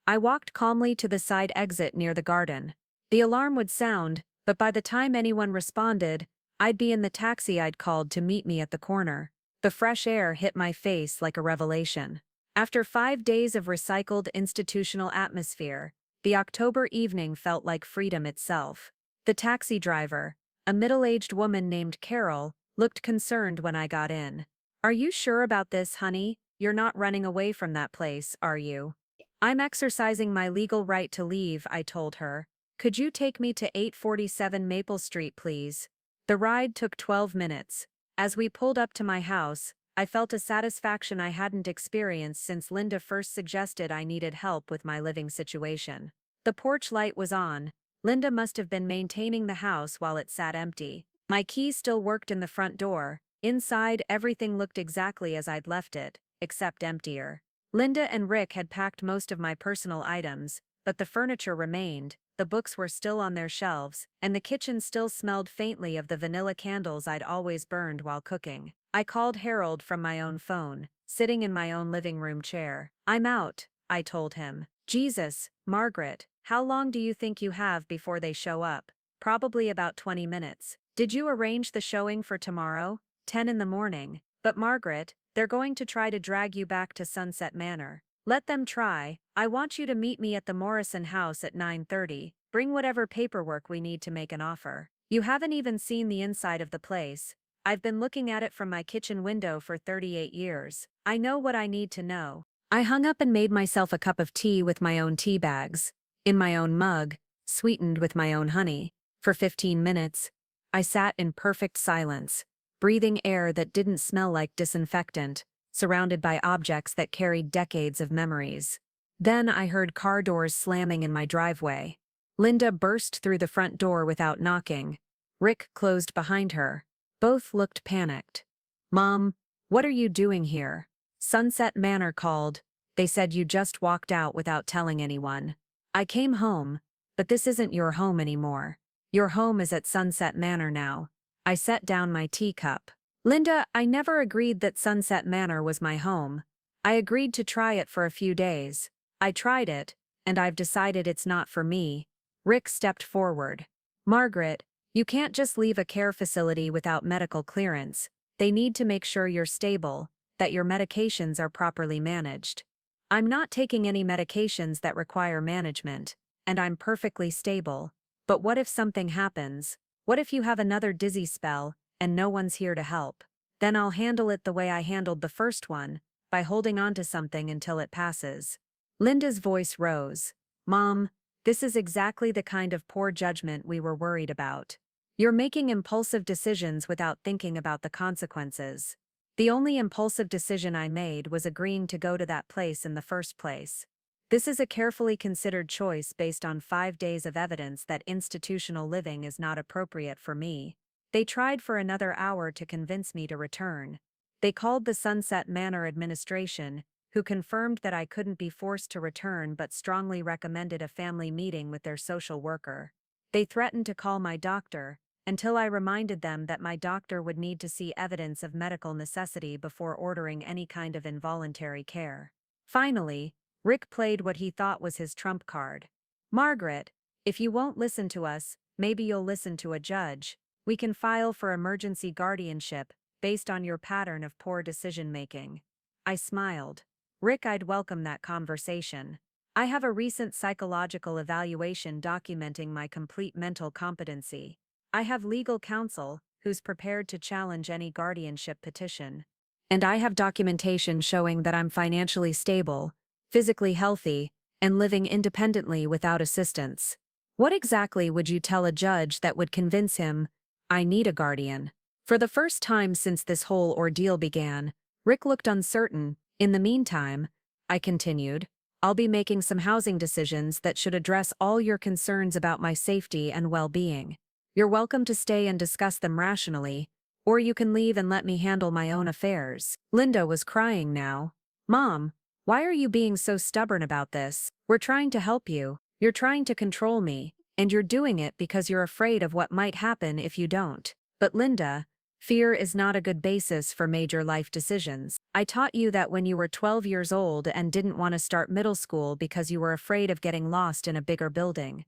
I walked calmly to the side exit near the garden. The alarm would sound, but by the time anyone responded, I'd be in the taxi I'd called to meet me at the corner. The fresh air hit my face like a revelation. After 5 days of recycled institutional atmosphere, the October evening felt like freedom itself. The taxi driver, a middle-aged woman named Carol, looked concerned when I got in. "Are you sure about this, honey? You're not running away from that place, are you?" "I'm exercising my legal right to leave," I told her. "Could you take me to 847 Maple Street, please?" The ride took 12 minutes. As we pulled up to my house, I felt a satisfaction I hadn't experienced since Linda first suggested I needed help with my living situation. The porch light was on. Linda must have been maintaining the house while it sat empty. My key still worked in the front door. Inside, everything looked exactly as I'd left it, except emptier. Linda and Rick had packed most of my personal items, but the furniture remained, the books were still on their shelves, and the kitchen still smelled faintly of the vanilla candles I'd always burned while cooking. I called Harold from my own phone, sitting in my own living room chair. "I'm out," I told him. "Jesus, Margaret, how long do you think you have before they show up?" "Probably about 20 minutes. Did you arrange the showing for tomorrow?" 10 in the morning. "But Margaret, they're going to try to drag you back to Sunset Manor." "Let them try. I want you to meet me at the Morrison house at 9:30. Bring whatever paperwork we need to make an offer. You haven't even seen the inside of the place. I've been looking at it from my kitchen window for 38 years. I know what I need to know." I hung up and made myself a cup of tea with my own tea bags, in my own mug, sweetened with my own honey. For 15 minutes, I sat in perfect silence, breathing air that didn't smell like disinfectant, surrounded by objects that carried decades of memories. Then I heard car doors slamming in my driveway. Linda burst through the front door without knocking. Rick closed behind her. Both looked panicked. "Mom, what are you doing here?" "Sunset Manor called. They said you just walked out without telling anyone." "I came home, but this isn't your home anymore. Your home is at Sunset Manor now." I set down my teacup. "Linda, I never agreed that Sunset Manor was my home. I agreed to try it for a few days. I tried it, and I've decided it's not for me." Rick stepped forward. "Margaret, you can't just leave a care facility without medical clearance. They need to make sure you're stable, that your medications are properly managed." "I'm not taking any medications that require management, and I'm perfectly stable. But what if something happens? What if you have another dizzy spell, and no one's here to help?" "Then I'll handle it the way I handled the first one, by holding on to something until it passes." Linda's voice rose. "Mom, this is exactly the kind of poor judgment we were worried about. You're making impulsive decisions without thinking about the consequences." "The only impulsive decision I made was agreeing to go to that place in the first place. This is a carefully considered choice based on 5 days of evidence that institutional living is not appropriate for me." They tried for another hour to convince me to return. They called the Sunset Manor administration, who confirmed that I couldn't be forced to return but strongly recommended a family meeting with their social worker. They threatened to call my doctor, until I reminded them that my doctor would need to see evidence of medical necessity before ordering any kind of involuntary care. Finally, Rick played what he thought was his trump card. "Margaret, if you won't listen to us, maybe you'll listen to a judge. We can file for emergency guardianship, based on your pattern of poor decision-making." I smiled. Rick, I'd welcome that conversation. I have a recent psychological evaluation documenting my complete mental competency. I have legal counsel, who's prepared to challenge any guardianship petition. And I have documentation showing that I'm financially stable, physically healthy, and living independently without assistance. What exactly would you tell a judge that would convince him I need a guardian? For the first time since this whole ordeal began, Rick looked uncertain. "In the meantime," I continued, "I'll be making some housing decisions that should address all your concerns about my safety and well-being. You're welcome to stay and discuss them rationally, or you can leave and let me handle my own affairs." Linda was crying now. "Mom, why are you being so stubborn about this? We're trying to help you. You're trying to control me, and you're doing it because you're afraid of what might happen if you don't." But Linda, fear is not a good basis for major life decisions. I taught you that when you were 12 years old and didn't want to start middle school because you were afraid of getting lost in a bigger building.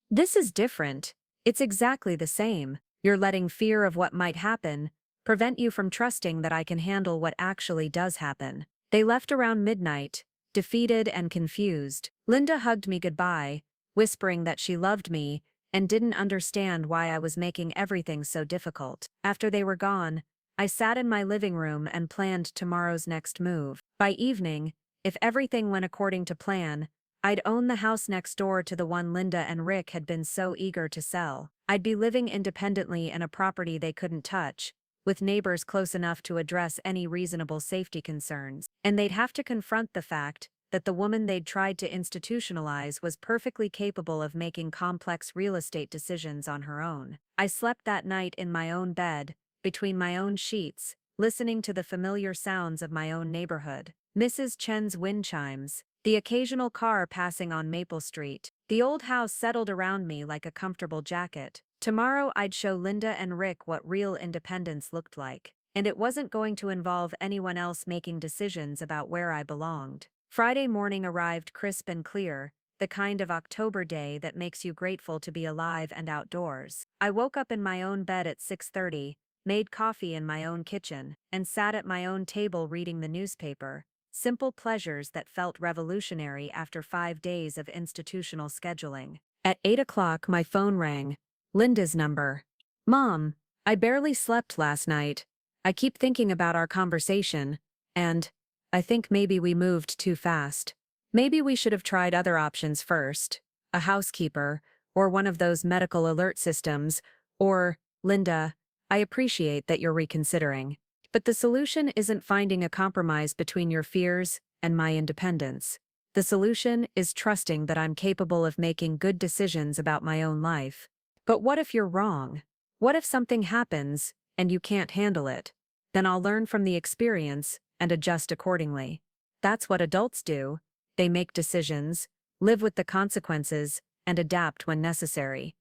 This is different. It's exactly the same. You're letting fear of what might happen prevent you from trusting that I can handle what actually does happen. They left around midnight, defeated and confused. Linda hugged me goodbye, whispering that she loved me and didn't understand why I was making everything so difficult. After they were gone, I sat in my living room and planned tomorrow's next move. By evening, if everything went according to plan, I'd own the house next door to the one Linda and Rick had been so eager to sell. I'd be living independently in a property they couldn't touch, with neighbors close enough to address any reasonable safety concerns. And they'd have to confront the fact that the woman they'd tried to institutionalize was perfectly capable of making complex real estate decisions on her own. I slept that night in my own bed, between my own sheets, listening to the familiar sounds of my own neighborhood. Mrs. Chen's wind chimes, the occasional car passing on Maple Street. The old house settled around me like a comfortable jacket. Tomorrow I'd show Linda and Rick what real independence looked like, and it wasn't going to involve anyone else making decisions about where I belonged. Friday morning arrived crisp and clear, the kind of October day that makes you grateful to be alive and outdoors. I woke up in my own bed at 6:30, made coffee in my own kitchen, and sat at my own table reading the newspaper. Simple pleasures that felt revolutionary after 5 days of institutional scheduling. At 8 o'clock my phone rang. Linda's number. Mom, I barely slept last night. I keep thinking about our conversation, and I think maybe we moved too fast. Maybe we should have tried other options first. A housekeeper, or one of those medical alert systems, or, Linda, I appreciate that you're reconsidering. But the solution isn't finding a compromise between your fears and my independence. The solution is trusting that I'm capable of making good decisions about my own life. But what if you're wrong? What if something happens, and you can't handle it? Then I'll learn from the experience and adjust accordingly. That's what adults do. They make decisions, live with the consequences, and adapt when necessary.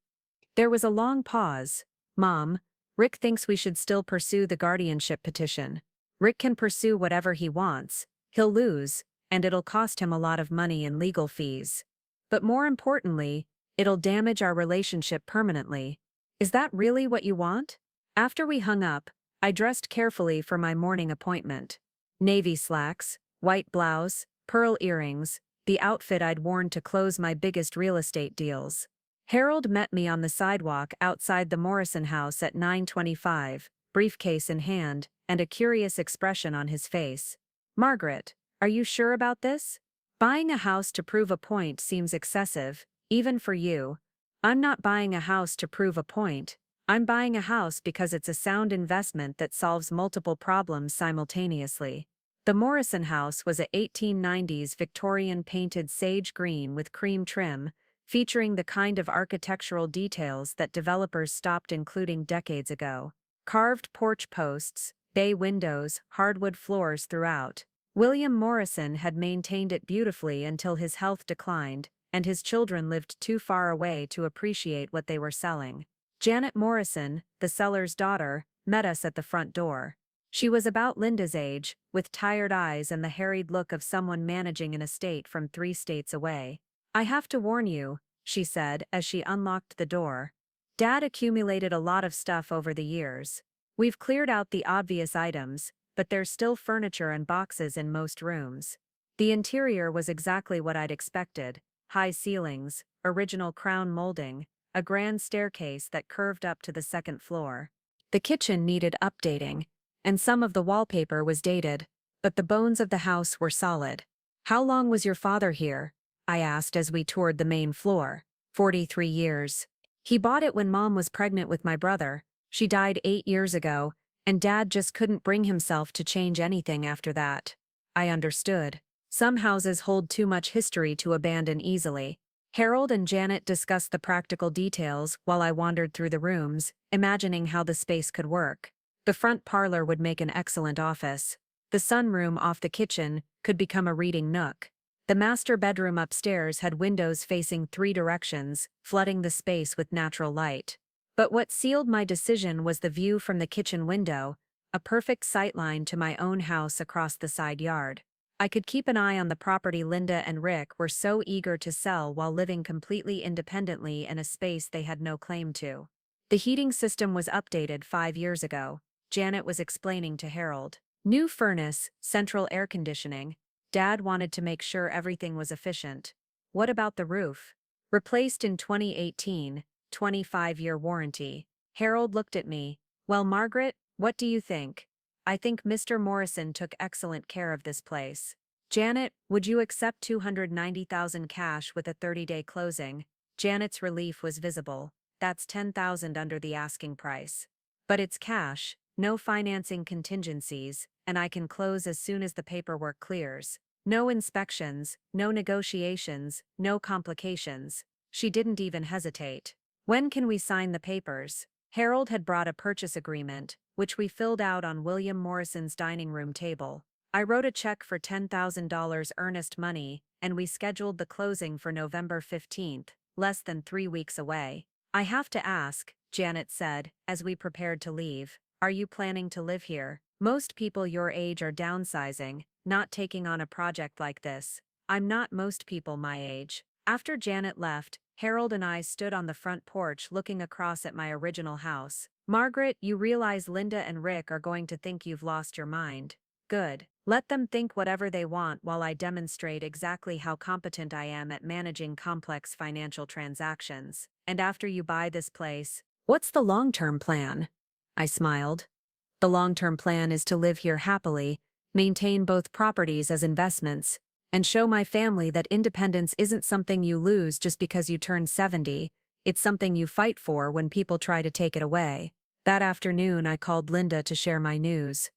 There was a long pause. Mom, Rick thinks we should still pursue the guardianship petition. Rick can pursue whatever he wants. He'll lose, and it'll cost him a lot of money in legal fees. But more importantly, it'll damage our relationship permanently. Is that really what you want? After we hung up, I dressed carefully for my morning appointment. Navy slacks, white blouse, pearl earrings, the outfit I'd worn to close my biggest real estate deals. Harold met me on the sidewalk outside the Morrison house at 9:25, briefcase in hand, and a curious expression on his face. Margaret, are you sure about this? Buying a house to prove a point seems excessive, even for you. I'm not buying a house to prove a point. I'm buying a house because it's a sound investment that solves multiple problems simultaneously. The Morrison house was a 1890s Victorian painted sage green with cream trim, featuring the kind of architectural details that developers stopped including decades ago. Carved porch posts, bay windows, hardwood floors throughout. William Morrison had maintained it beautifully until his health declined, and his children lived too far away to appreciate what they were selling. Janet Morrison, the seller's daughter, met us at the front door. She was about Linda's age, with tired eyes and the harried look of someone managing an estate from 3 states away. I have to warn you, she said as she unlocked the door. Dad accumulated a lot of stuff over the years. We've cleared out the obvious items, but there's still furniture and boxes in most rooms. The interior was exactly what I'd expected. High ceilings, original crown molding, a grand staircase that curved up to the second floor. The kitchen needed updating, and some of the wallpaper was dated, but the bones of the house were solid. How long was your father here? I asked as we toured the main floor. 43 years. He bought it when Mom was pregnant with my brother. She died 8 years ago, and Dad just couldn't bring himself to change anything after that. I understood. Some houses hold too much history to abandon easily. Harold and Janet discussed the practical details while I wandered through the rooms, imagining how the space could work. The front parlor would make an excellent office. The sunroom off the kitchen could become a reading nook. The master bedroom upstairs had windows facing 3 directions, flooding the space with natural light. But what sealed my decision was the view from the kitchen window, a perfect sightline to my own house across the side yard. I could keep an eye on the property Linda and Rick were so eager to sell while living completely independently in a space they had no claim to. The heating system was updated 5 years ago, Janet was explaining to Harold. New furnace, central air conditioning. Dad wanted to make sure everything was efficient. What about the roof? Replaced in 2018, 25-year warranty. Harold looked at me. Well, Margaret, what do you think? I think Mr. Morrison took excellent care of this place. Janet, would you accept $290,000 cash with a 30-day closing? Janet's relief was visible. That's $10,000 under the asking price. But it's cash, no financing contingencies, and I can close as soon as the paperwork clears. No inspections, no negotiations, no complications. She didn't even hesitate. When can we sign the papers? Harold had brought a purchase agreement, which we filled out on William Morrison's dining room table. I wrote a check for $10,000 earnest money, and we scheduled the closing for November 15th, less than 3 weeks away. I have to ask, Janet said, as we prepared to leave, are you planning to live here? Most people your age are downsizing, not taking on a project like this. I'm not most people my age. After Janet left, Harold and I stood on the front porch looking across at my original house. Margaret, you realize Linda and Rick are going to think you've lost your mind. Good. Let them think whatever they want while I demonstrate exactly how competent I am at managing complex financial transactions. And after you buy this place, what's the long-term plan? I smiled. The long-term plan is to live here happily, maintain both properties as investments, and show my family that independence isn't something you lose just because you turn 70, it's something you fight for when people try to take it away. That afternoon I called Linda to share my news.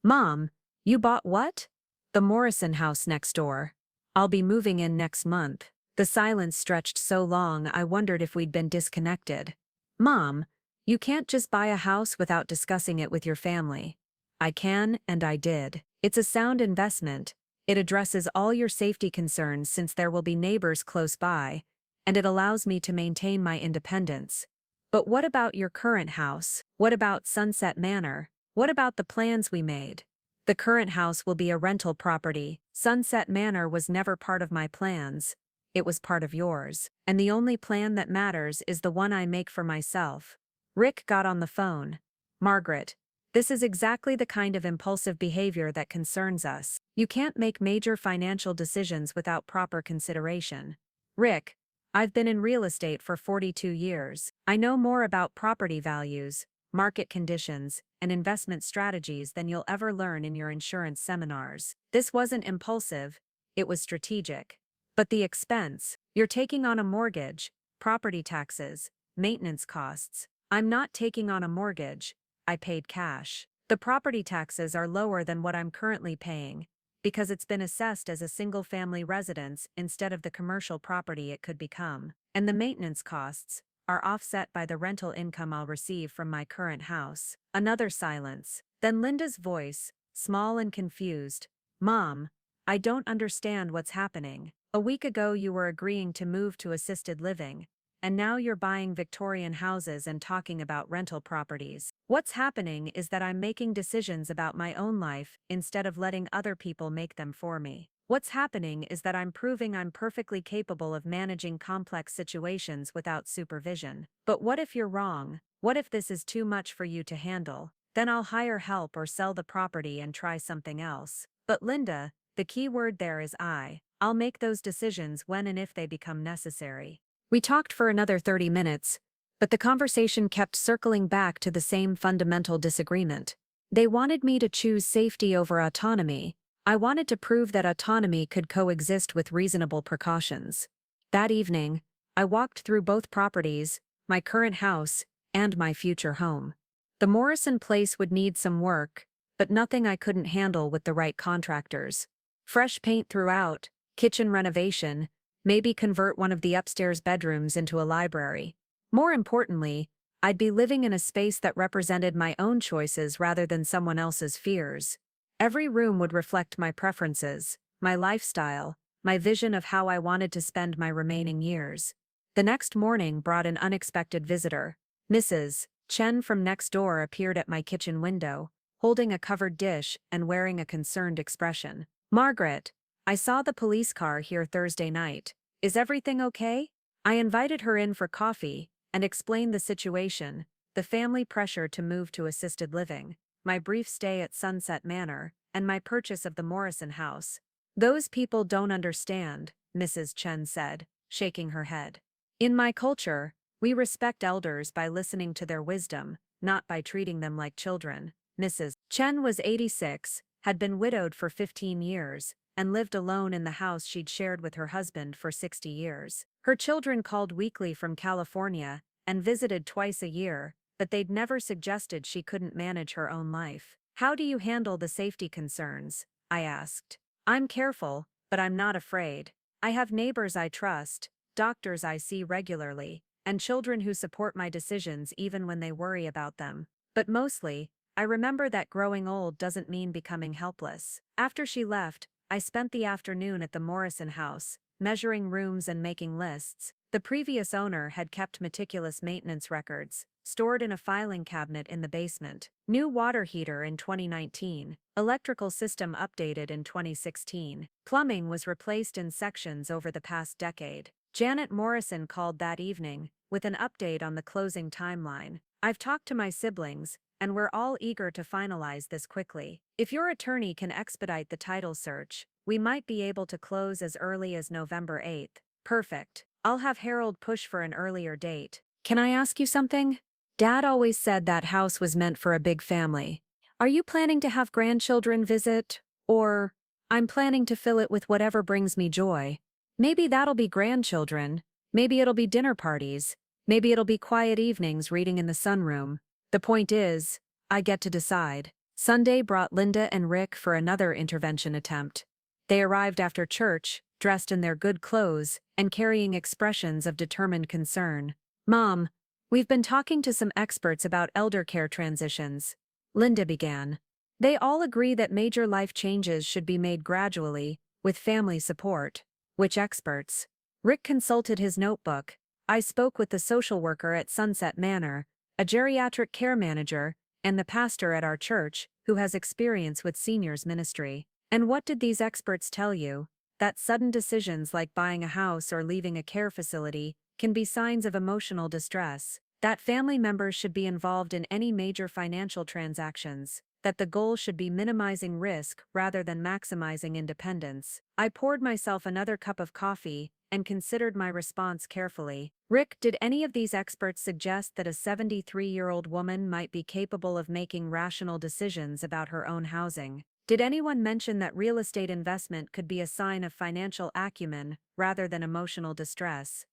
Mom, you bought what? The Morrison house next door. I'll be moving in next month. The silence stretched so long I wondered if we'd been disconnected. Mom, you can't just buy a house without discussing it with your family. I can, and I did. It's a sound investment. It addresses all your safety concerns since there will be neighbors close by, and it allows me to maintain my independence. But what about your current house? What about Sunset Manor? What about the plans we made? The current house will be a rental property. Sunset Manor was never part of my plans. It was part of yours. And the only plan that matters is the one I make for myself. Rick got on the phone. Margaret, this is exactly the kind of impulsive behavior that concerns us. You can't make major financial decisions without proper consideration. Rick, I've been in real estate for 42 years. I know more about property values, market conditions, and investment strategies than you'll ever learn in your insurance seminars. This wasn't impulsive, it was strategic. But the expense, you're taking on a mortgage, property taxes, maintenance costs. I'm not taking on a mortgage. I paid cash. The property taxes are lower than what I'm currently paying, because it's been assessed as a single-family residence instead of the commercial property it could become. And the maintenance costs are offset by the rental income I'll receive from my current house. Another silence. Then Linda's voice, small and confused. Mom, I don't understand what's happening. A week ago you were agreeing to move to assisted living. And now you're buying Victorian houses and talking about rental properties. What's happening is that I'm making decisions about my own life instead of letting other people make them for me. What's happening is that I'm proving I'm perfectly capable of managing complex situations without supervision. But what if you're wrong? What if this is too much for you to handle? Then I'll hire help or sell the property and try something else. But Linda, the key word there is I'll make those decisions when and if they become necessary. We talked for another 30 minutes, but the conversation kept circling back to the same fundamental disagreement. They wanted me to choose safety over autonomy. I wanted to prove that autonomy could coexist with reasonable precautions. That evening, I walked through both properties, my current house and my future home. The Morrison place would need some work, but nothing I couldn't handle with the right contractors. Fresh paint throughout, kitchen renovation, maybe convert one of the upstairs bedrooms into a library. More importantly, I'd be living in a space that represented my own choices rather than someone else's fears. Every room would reflect my preferences, my lifestyle, my vision of how I wanted to spend my remaining years. The next morning brought an unexpected visitor. Mrs. Chen from next door appeared at my kitchen window, holding a covered dish and wearing a concerned expression. Margaret, I saw the police car here Thursday night. Is everything okay? I invited her in for coffee and explained the situation, the family pressure to move to assisted living, my brief stay at Sunset Manor, and my purchase of the Morrison house. Those people don't understand, Mrs. Chen said, shaking her head. In my culture, we respect elders by listening to their wisdom, not by treating them like children. Mrs. Chen was 86, had been widowed for 15 years, and lived alone in the house she'd shared with her husband for 60 years. Her children called weekly from California and visited twice a year, but they'd never suggested she couldn't manage her own life. How do you handle the safety concerns? I asked. I'm careful, but I'm not afraid. I have neighbors I trust, doctors I see regularly, and children who support my decisions even when they worry about them. But mostly, I remember that growing old doesn't mean becoming helpless. After she left, I spent the afternoon at the Morrison house, measuring rooms and making lists. The previous owner had kept meticulous maintenance records, stored in a filing cabinet in the basement. New water heater in 2019, electrical system updated in 2016. Plumbing was replaced in sections over the past decade. Janet Morrison called that evening, with an update on the closing timeline. I've talked to my siblings, and we're all eager to finalize this quickly. If your attorney can expedite the title search, we might be able to close as early as November 8th. Perfect. I'll have Harold push for an earlier date. Can I ask you something? Dad always said that house was meant for a big family. Are you planning to have grandchildren visit? Or, I'm planning to fill it with whatever brings me joy. Maybe that'll be grandchildren. Maybe it'll be dinner parties. Maybe it'll be quiet evenings reading in the sunroom. The point is, I get to decide. Sunday brought Linda and Rick for another intervention attempt. They arrived after church, dressed in their good clothes, and carrying expressions of determined concern. Mom, we've been talking to some experts about elder care transitions. Linda began. They all agree that major life changes should be made gradually, with family support. Which experts? Rick consulted his notebook. I spoke with the social worker at Sunset Manor, a geriatric care manager, and the pastor at our church, who has experience with seniors ministry. And what did these experts tell you? That sudden decisions like buying a house or leaving a care facility can be signs of emotional distress, that family members should be involved in any major financial transactions, that the goal should be minimizing risk rather than maximizing independence. I poured myself another cup of coffee and considered my response carefully. Rick, did any of these experts suggest that a 73-year-old woman might be capable of making rational decisions about her own housing? Did anyone mention that real estate investment could be a sign of financial acumen rather than emotional distress?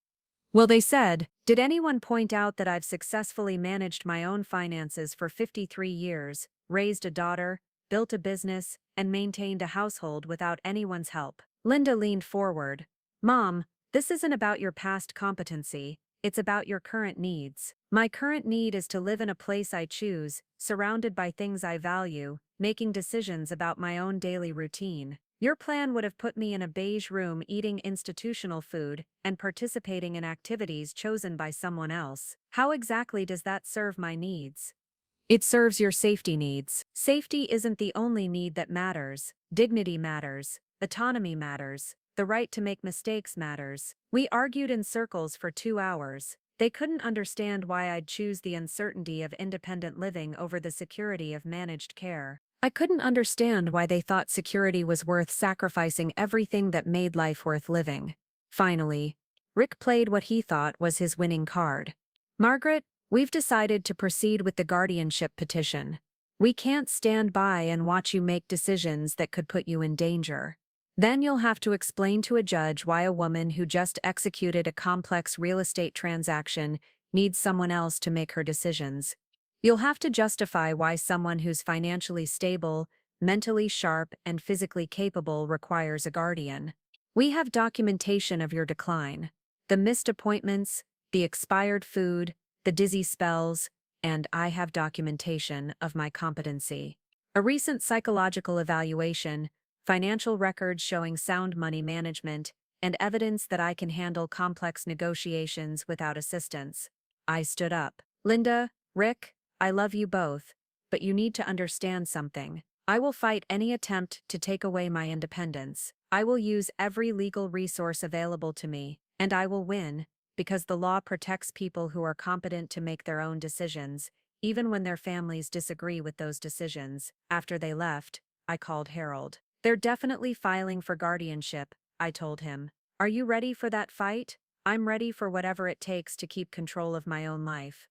Well, they said, did anyone point out that I've successfully managed my own finances for 53 years, raised a daughter, built a business, and maintained a household without anyone's help? Linda leaned forward. Mom, this isn't about your past competency, it's about your current needs. My current need is to live in a place I choose, surrounded by things I value, making decisions about my own daily routine. Your plan would have put me in a beige room eating institutional food and participating in activities chosen by someone else. How exactly does that serve my needs? It serves your safety needs. Safety isn't the only need that matters. Dignity matters. Autonomy matters. The right to make mistakes matters. We argued in circles for 2 hours. They couldn't understand why I'd choose the uncertainty of independent living over the security of managed care. I couldn't understand why they thought security was worth sacrificing everything that made life worth living. Finally, Rick played what he thought was his winning card. Margaret, we've decided to proceed with the guardianship petition. We can't stand by and watch you make decisions that could put you in danger. Then you'll have to explain to a judge why a woman who just executed a complex real estate transaction needs someone else to make her decisions. You'll have to justify why someone who's financially stable, mentally sharp, and physically capable requires a guardian. We have documentation of your decline. The missed appointments, the expired food, the dizzy spells, and I have documentation of my competency. A recent psychological evaluation, financial records showing sound money management, and evidence that I can handle complex negotiations without assistance. I stood up. Linda, Rick, I love you both, but you need to understand something. I will fight any attempt to take away my independence. I will use every legal resource available to me, and I will win, because the law protects people who are competent to make their own decisions, even when their families disagree with those decisions. After they left, I called Harold. They're definitely filing for guardianship, I told him. Are you ready for that fight? I'm ready for whatever it takes to keep control of my own life.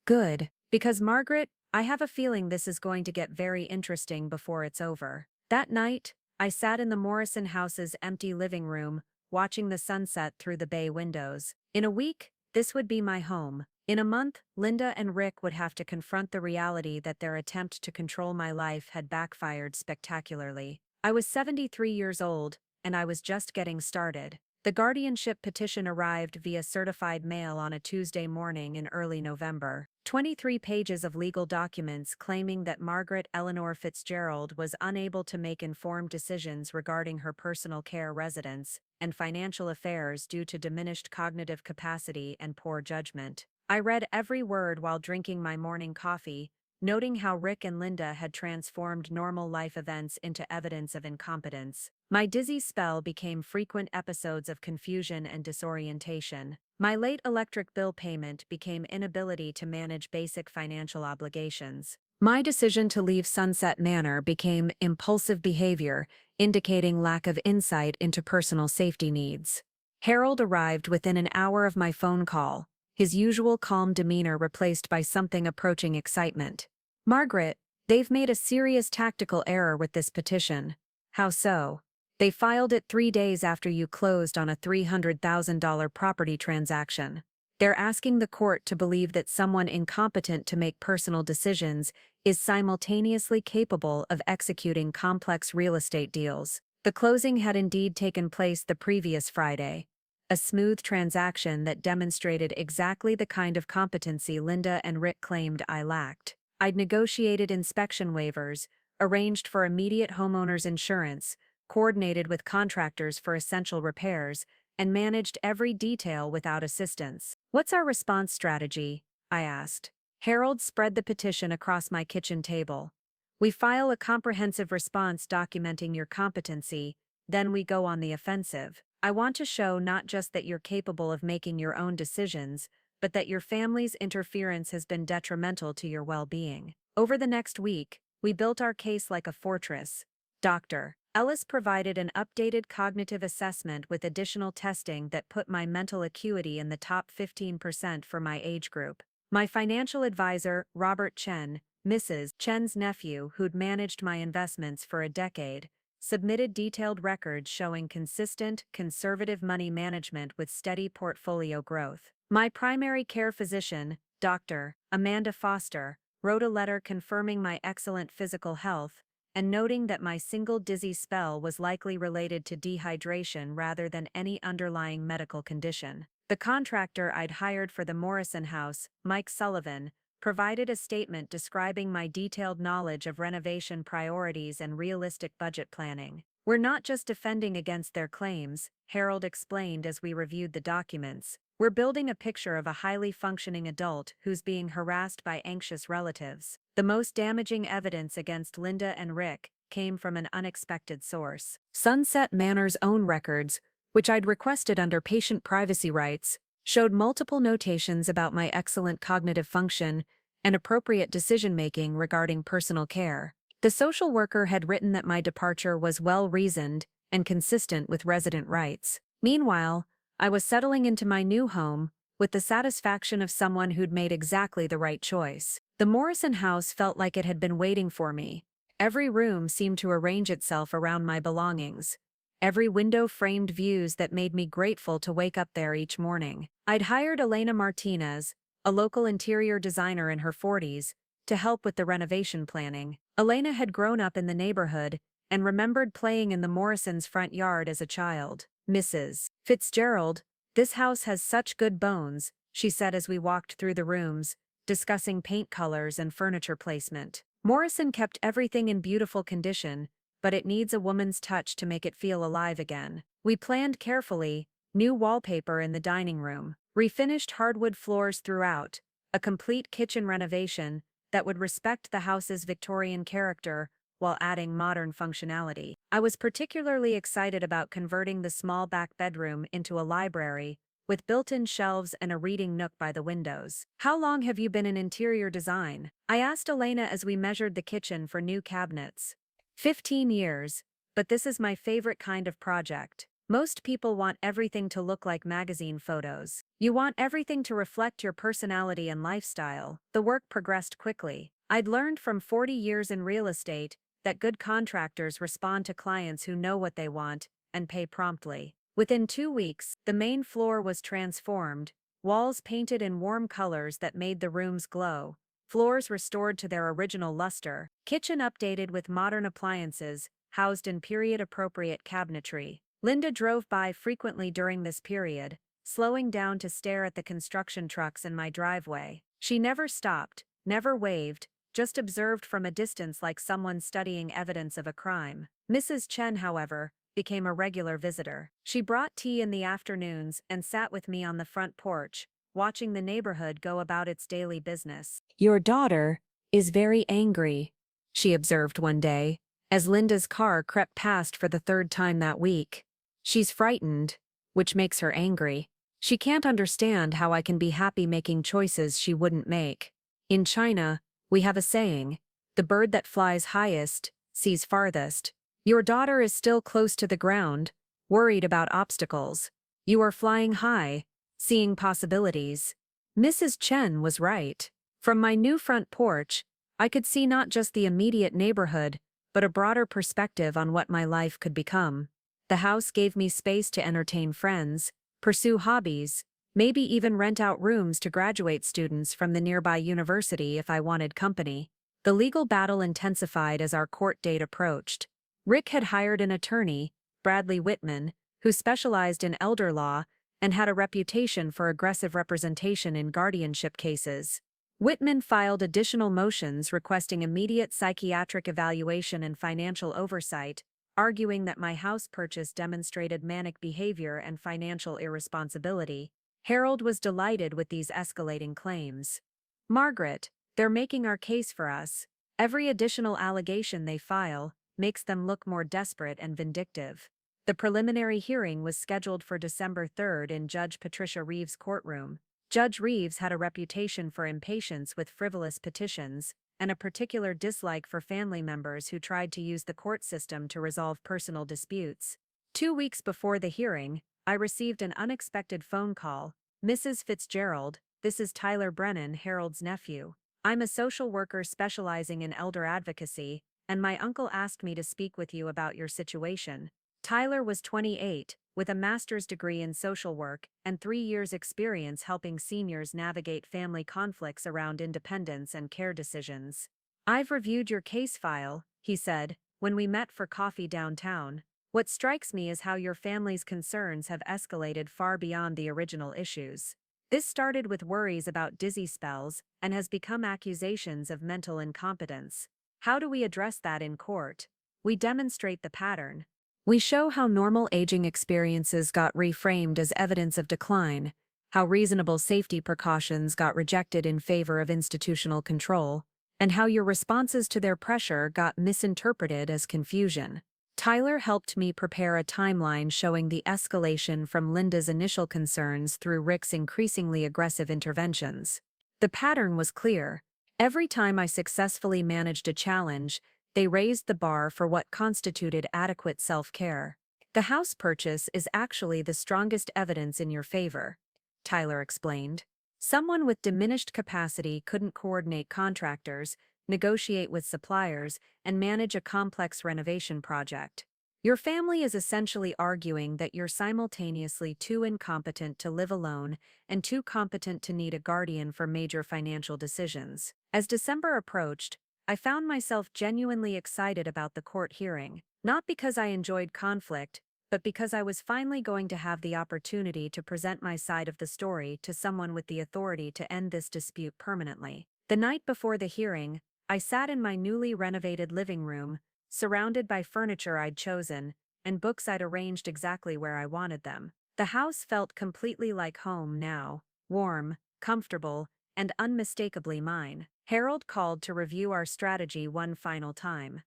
Good, because Margaret, I have a feeling this is going to get very interesting before it's over. That night, I sat in the Morrison house's empty living room, watching the sunset through the bay windows. In a week, this would be my home. In a month, Linda and Rick would have to confront the reality that their attempt to control my life had backfired spectacularly. I was 73 years old, and I was just getting started. The guardianship petition arrived via certified mail on a Tuesday morning in early November. 23 pages of legal documents claiming that Margaret Eleanor Fitzgerald was unable to make informed decisions regarding her personal care residence and financial affairs due to diminished cognitive capacity and poor judgment. I read every word while drinking my morning coffee, noting how Rick and Linda had transformed normal life events into evidence of incompetence. My dizzy spell became frequent episodes of confusion and disorientation. My late electric bill payment became inability to manage basic financial obligations. My decision to leave Sunset Manor became impulsive behavior, indicating lack of insight into personal safety needs. Harold arrived within an hour of my phone call, his usual calm demeanor replaced by something approaching excitement. Margaret, they've made a serious tactical error with this petition. How so? They filed it 3 days after you closed on a $300,000 property transaction. They're asking the court to believe that someone incompetent to make personal decisions is simultaneously capable of executing complex real estate deals. The closing had indeed taken place the previous Friday, a smooth transaction that demonstrated exactly the kind of competency Linda and Rick claimed I lacked. I'd negotiated inspection waivers, arranged for immediate homeowners insurance, coordinated with contractors for essential repairs, and managed every detail without assistance. What's our response strategy? I asked. Harold spread the petition across my kitchen table. We file a comprehensive response documenting your competency, then we go on the offensive. I want to show not just that you're capable of making your own decisions, but that your family's interference has been detrimental to your well-being. Over the next week, we built our case like a fortress. Dr. Ellis provided an updated cognitive assessment with additional testing that put my mental acuity in the top 15% for my age group. My financial advisor, Robert Chen, Mrs. Chen's nephew who'd managed my investments for a decade, submitted detailed records showing consistent, conservative money management with steady portfolio growth. My primary care physician, Dr. Amanda Foster, wrote a letter confirming my excellent physical health and noting that my single dizzy spell was likely related to dehydration rather than any underlying medical condition. The contractor I'd hired for the Morrison house, Mike Sullivan, provided a statement describing my detailed knowledge of renovation priorities and realistic budget planning. We're not just defending against their claims, Harold explained as we reviewed the documents. We're building a picture of a highly functioning adult who's being harassed by anxious relatives. The most damaging evidence against Linda and Rick came from an unexpected source. Sunset Manor's own records, which I'd requested under patient privacy rights, showed multiple notations about my excellent cognitive function and appropriate decision-making regarding personal care. The social worker had written that my departure was well-reasoned and consistent with resident rights. Meanwhile, I was settling into my new home with the satisfaction of someone who'd made exactly the right choice. The Morrison house felt like it had been waiting for me. Every room seemed to arrange itself around my belongings. Every window framed views that made me grateful to wake up there each morning. I'd hired Elena Martinez, a local interior designer in her 40s, to help with the renovation planning. Elena had grown up in the neighborhood and remembered playing in the Morrisons' front yard as a child. Mrs. Fitzgerald, this house has such good bones, she said as we walked through the rooms, discussing paint colors and furniture placement. Morrison kept everything in beautiful condition, but it needs a woman's touch to make it feel alive again. We planned carefully, new wallpaper in the dining room, refinished hardwood floors throughout, a complete kitchen renovation that would respect the house's Victorian character while adding modern functionality. I was particularly excited about converting the small back bedroom into a library, with built-in shelves and a reading nook by the windows. "How long have you been in interior design?" I asked Elena as we measured the kitchen for new cabinets. 15 years, but this is my favorite kind of project. Most people want everything to look like magazine photos. You want everything to reflect your personality and lifestyle. The work progressed quickly. I'd learned from 40 years in real estate that good contractors respond to clients who know what they want and pay promptly. Within 2 weeks, the main floor was transformed, walls painted in warm colors that made the rooms glow, floors restored to their original luster, kitchen updated with modern appliances, housed in period-appropriate cabinetry. Linda drove by frequently during this period, slowing down to stare at the construction trucks in my driveway. She never stopped, never waved, just observed from a distance like someone studying evidence of a crime. Mrs. Chen, however, became a regular visitor. She brought tea in the afternoons and sat with me on the front porch, watching the neighborhood go about its daily business. "Your daughter is very angry," she observed one day, as Linda's car crept past for the third time that week. "She's frightened, which makes her angry. She can't understand how I can be happy making choices she wouldn't make. In China, we have a saying, 'The bird that flies highest sees farthest.' Your daughter is still close to the ground, worried about obstacles. You are flying high, seeing possibilities." Mrs. Chen was right. From my new front porch, I could see not just the immediate neighborhood, but a broader perspective on what my life could become. The house gave me space to entertain friends, pursue hobbies, maybe even rent out rooms to graduate students from the nearby university if I wanted company. The legal battle intensified as our court date approached. Rick had hired an attorney, Bradley Whitman, who specialized in elder law and had a reputation for aggressive representation in guardianship cases. Whitman filed additional motions requesting immediate psychiatric evaluation and financial oversight, arguing that my house purchase demonstrated manic behavior and financial irresponsibility. Harold was delighted with these escalating claims. "Margaret, they're making our case for us. Every additional allegation they file makes them look more desperate and vindictive." The preliminary hearing was scheduled for December 3rd in Judge Patricia Reeves' courtroom. Judge Reeves had a reputation for impatience with frivolous petitions, and a particular dislike for family members who tried to use the court system to resolve personal disputes. 2 weeks before the hearing, I received an unexpected phone call. "Mrs. Fitzgerald, this is Tyler Brennan, Harold's nephew. I'm a social worker specializing in elder advocacy, and my uncle asked me to speak with you about your situation." Tyler was 28, with a master's degree in social work and 3 years' experience helping seniors navigate family conflicts around independence and care decisions. "I've reviewed your case file," he said, when we met for coffee downtown. "What strikes me is how your family's concerns have escalated far beyond the original issues. This started with worries about dizzy spells and has become accusations of mental incompetence. How do we address that in court? We demonstrate the pattern. We show how normal aging experiences got reframed as evidence of decline, how reasonable safety precautions got rejected in favor of institutional control, and how your responses to their pressure got misinterpreted as confusion." Tyler helped me prepare a timeline showing the escalation from Linda's initial concerns through Rick's increasingly aggressive interventions. The pattern was clear. Every time I successfully managed a challenge, they raised the bar for what constituted adequate self-care. "The house purchase is actually the strongest evidence in your favor," Tyler explained. "Someone with diminished capacity couldn't coordinate contractors, negotiate with suppliers, and manage a complex renovation project. Your family is essentially arguing that you're simultaneously too incompetent to live alone and too competent to need a guardian for major financial decisions." As December approached, I found myself genuinely excited about the court hearing, not because I enjoyed conflict, but because I was finally going to have the opportunity to present my side of the story to someone with the authority to end this dispute permanently. The night before the hearing, I sat in my newly renovated living room, surrounded by furniture I'd chosen, and books I'd arranged exactly where I wanted them. The house felt completely like home now, warm, comfortable, and unmistakably mine. Harold called to review our strategy one final time.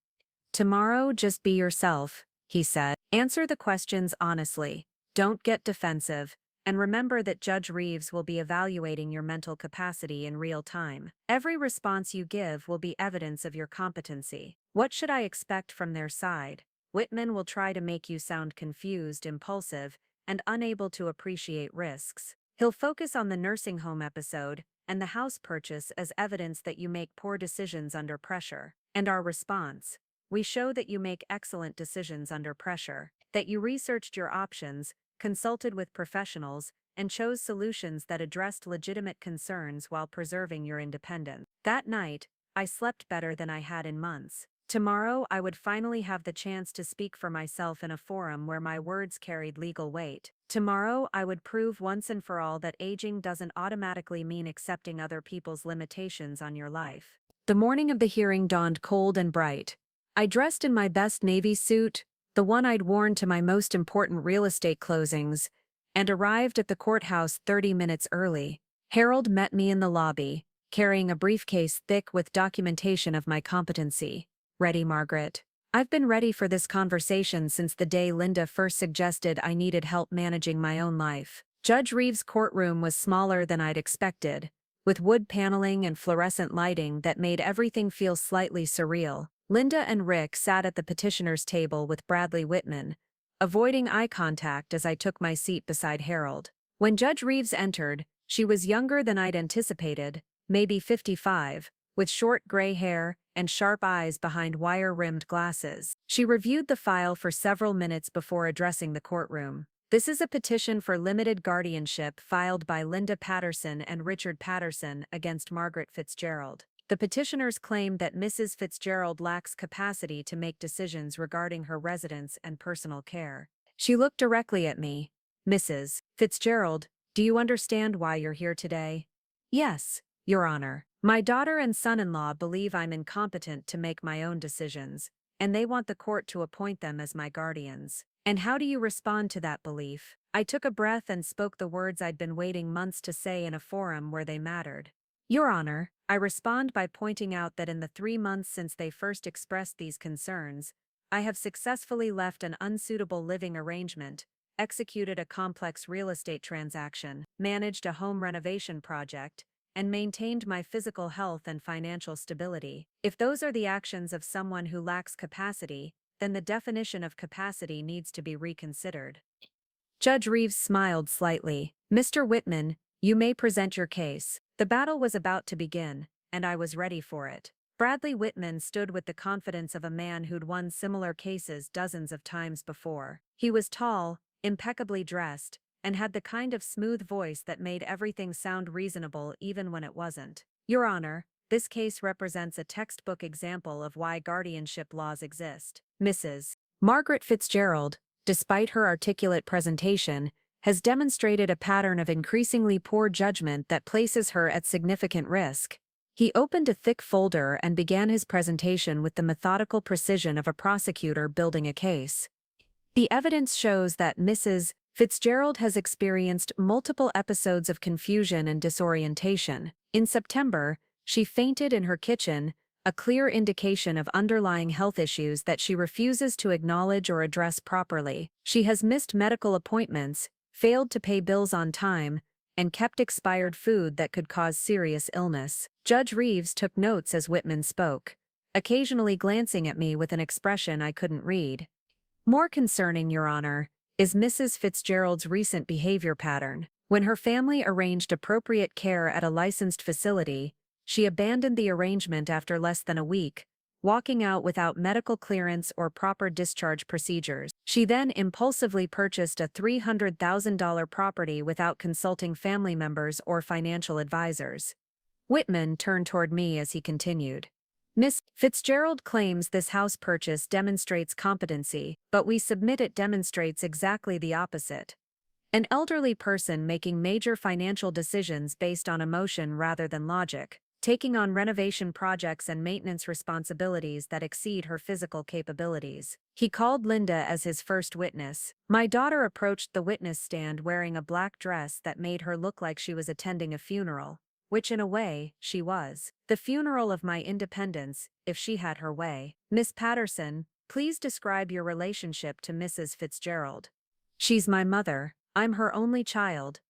"Tomorrow, just be yourself," he said. "Answer the questions honestly. Don't get defensive. And remember that Judge Reeves will be evaluating your mental capacity in real time. Every response you give will be evidence of your competency. What should I expect from their side? Whitman will try to make you sound confused, impulsive, and unable to appreciate risks. He'll focus on the nursing home episode and the house purchase as evidence that you make poor decisions under pressure. And our response: we show that you make excellent decisions under pressure, that you researched your options, consulted with professionals, and chose solutions that addressed legitimate concerns while preserving your independence." That night, I slept better than I had in months. Tomorrow, I would finally have the chance to speak for myself in a forum where my words carried legal weight. Tomorrow, I would prove once and for all that aging doesn't automatically mean accepting other people's limitations on your life. The morning of the hearing dawned cold and bright. I dressed in my best navy suit, the one I'd worn to my most important real estate closings, and arrived at the courthouse 30 minutes early. Harold met me in the lobby, carrying a briefcase thick with documentation of my competency. "Ready, Margaret? I've been ready for this conversation since the day Linda first suggested I needed help managing my own life." Judge Reeves' courtroom was smaller than I'd expected, with wood paneling and fluorescent lighting that made everything feel slightly surreal. Linda and Rick sat at the petitioner's table with Bradley Whitman, avoiding eye contact as I took my seat beside Harold. When Judge Reeves entered, she was younger than I'd anticipated, maybe 55, with short gray hair and sharp eyes behind wire-rimmed glasses. She reviewed the file for several minutes before addressing the courtroom. "This is a petition for limited guardianship filed by Linda Patterson and Richard Patterson against Margaret Fitzgerald. The petitioners claim that Mrs. Fitzgerald lacks capacity to make decisions regarding her residence and personal care." She looked directly at me. "Mrs. Fitzgerald, do you understand why you're here today?" "Yes, Your Honor. My daughter and son-in-law believe I'm incompetent to make my own decisions, and they want the court to appoint them as my guardians. And how do you respond to that belief?" I took a breath and spoke the words I'd been waiting months to say in a forum where they mattered. "Your Honor, I respond by pointing out that in the 3 months since they first expressed these concerns, I have successfully left an unsuitable living arrangement, executed a complex real estate transaction, managed a home renovation project, and maintained my physical health and financial stability. If those are the actions of someone who lacks capacity, then the definition of capacity needs to be reconsidered." Judge Reeves smiled slightly. "Mr. Whitman, you may present your case." The battle was about to begin, and I was ready for it. Bradley Whitman stood with the confidence of a man who'd won similar cases dozens of times before. He was tall, impeccably dressed, and had the kind of smooth voice that made everything sound reasonable even when it wasn't. "Your Honor, this case represents a textbook example of why guardianship laws exist. Mrs. Margaret Fitzgerald, despite her articulate presentation, has demonstrated a pattern of increasingly poor judgment that places her at significant risk." He opened a thick folder and began his presentation with the methodical precision of a prosecutor building a case. "The evidence shows that Mrs. Fitzgerald has experienced multiple episodes of confusion and disorientation. In September, she fainted in her kitchen, a clear indication of underlying health issues that she refuses to acknowledge or address properly. She has missed medical appointments, failed to pay bills on time, and kept expired food that could cause serious illness." Judge Reeves took notes as Whitman spoke, occasionally glancing at me with an expression I couldn't read. "More concerning, Your Honor, is Mrs. Fitzgerald's recent behavior pattern. When her family arranged appropriate care at a licensed facility, she abandoned the arrangement after less than a week, walking out without medical clearance or proper discharge procedures. She then impulsively purchased a $300,000 property without consulting family members or financial advisors." Whitman turned toward me as he continued. "Miss Fitzgerald claims this house purchase demonstrates competency, but we submit it demonstrates exactly the opposite. An elderly person making major financial decisions based on emotion rather than logic, taking on renovation projects and maintenance responsibilities that exceed her physical capabilities." He called Linda as his first witness. My daughter approached the witness stand wearing a black dress that made her look like she was attending a funeral. which in a way, she was. The funeral of my independence, if she had her way. Miss Patterson, please describe your relationship to Mrs. Fitzgerald. She's my mother, I'm her only child.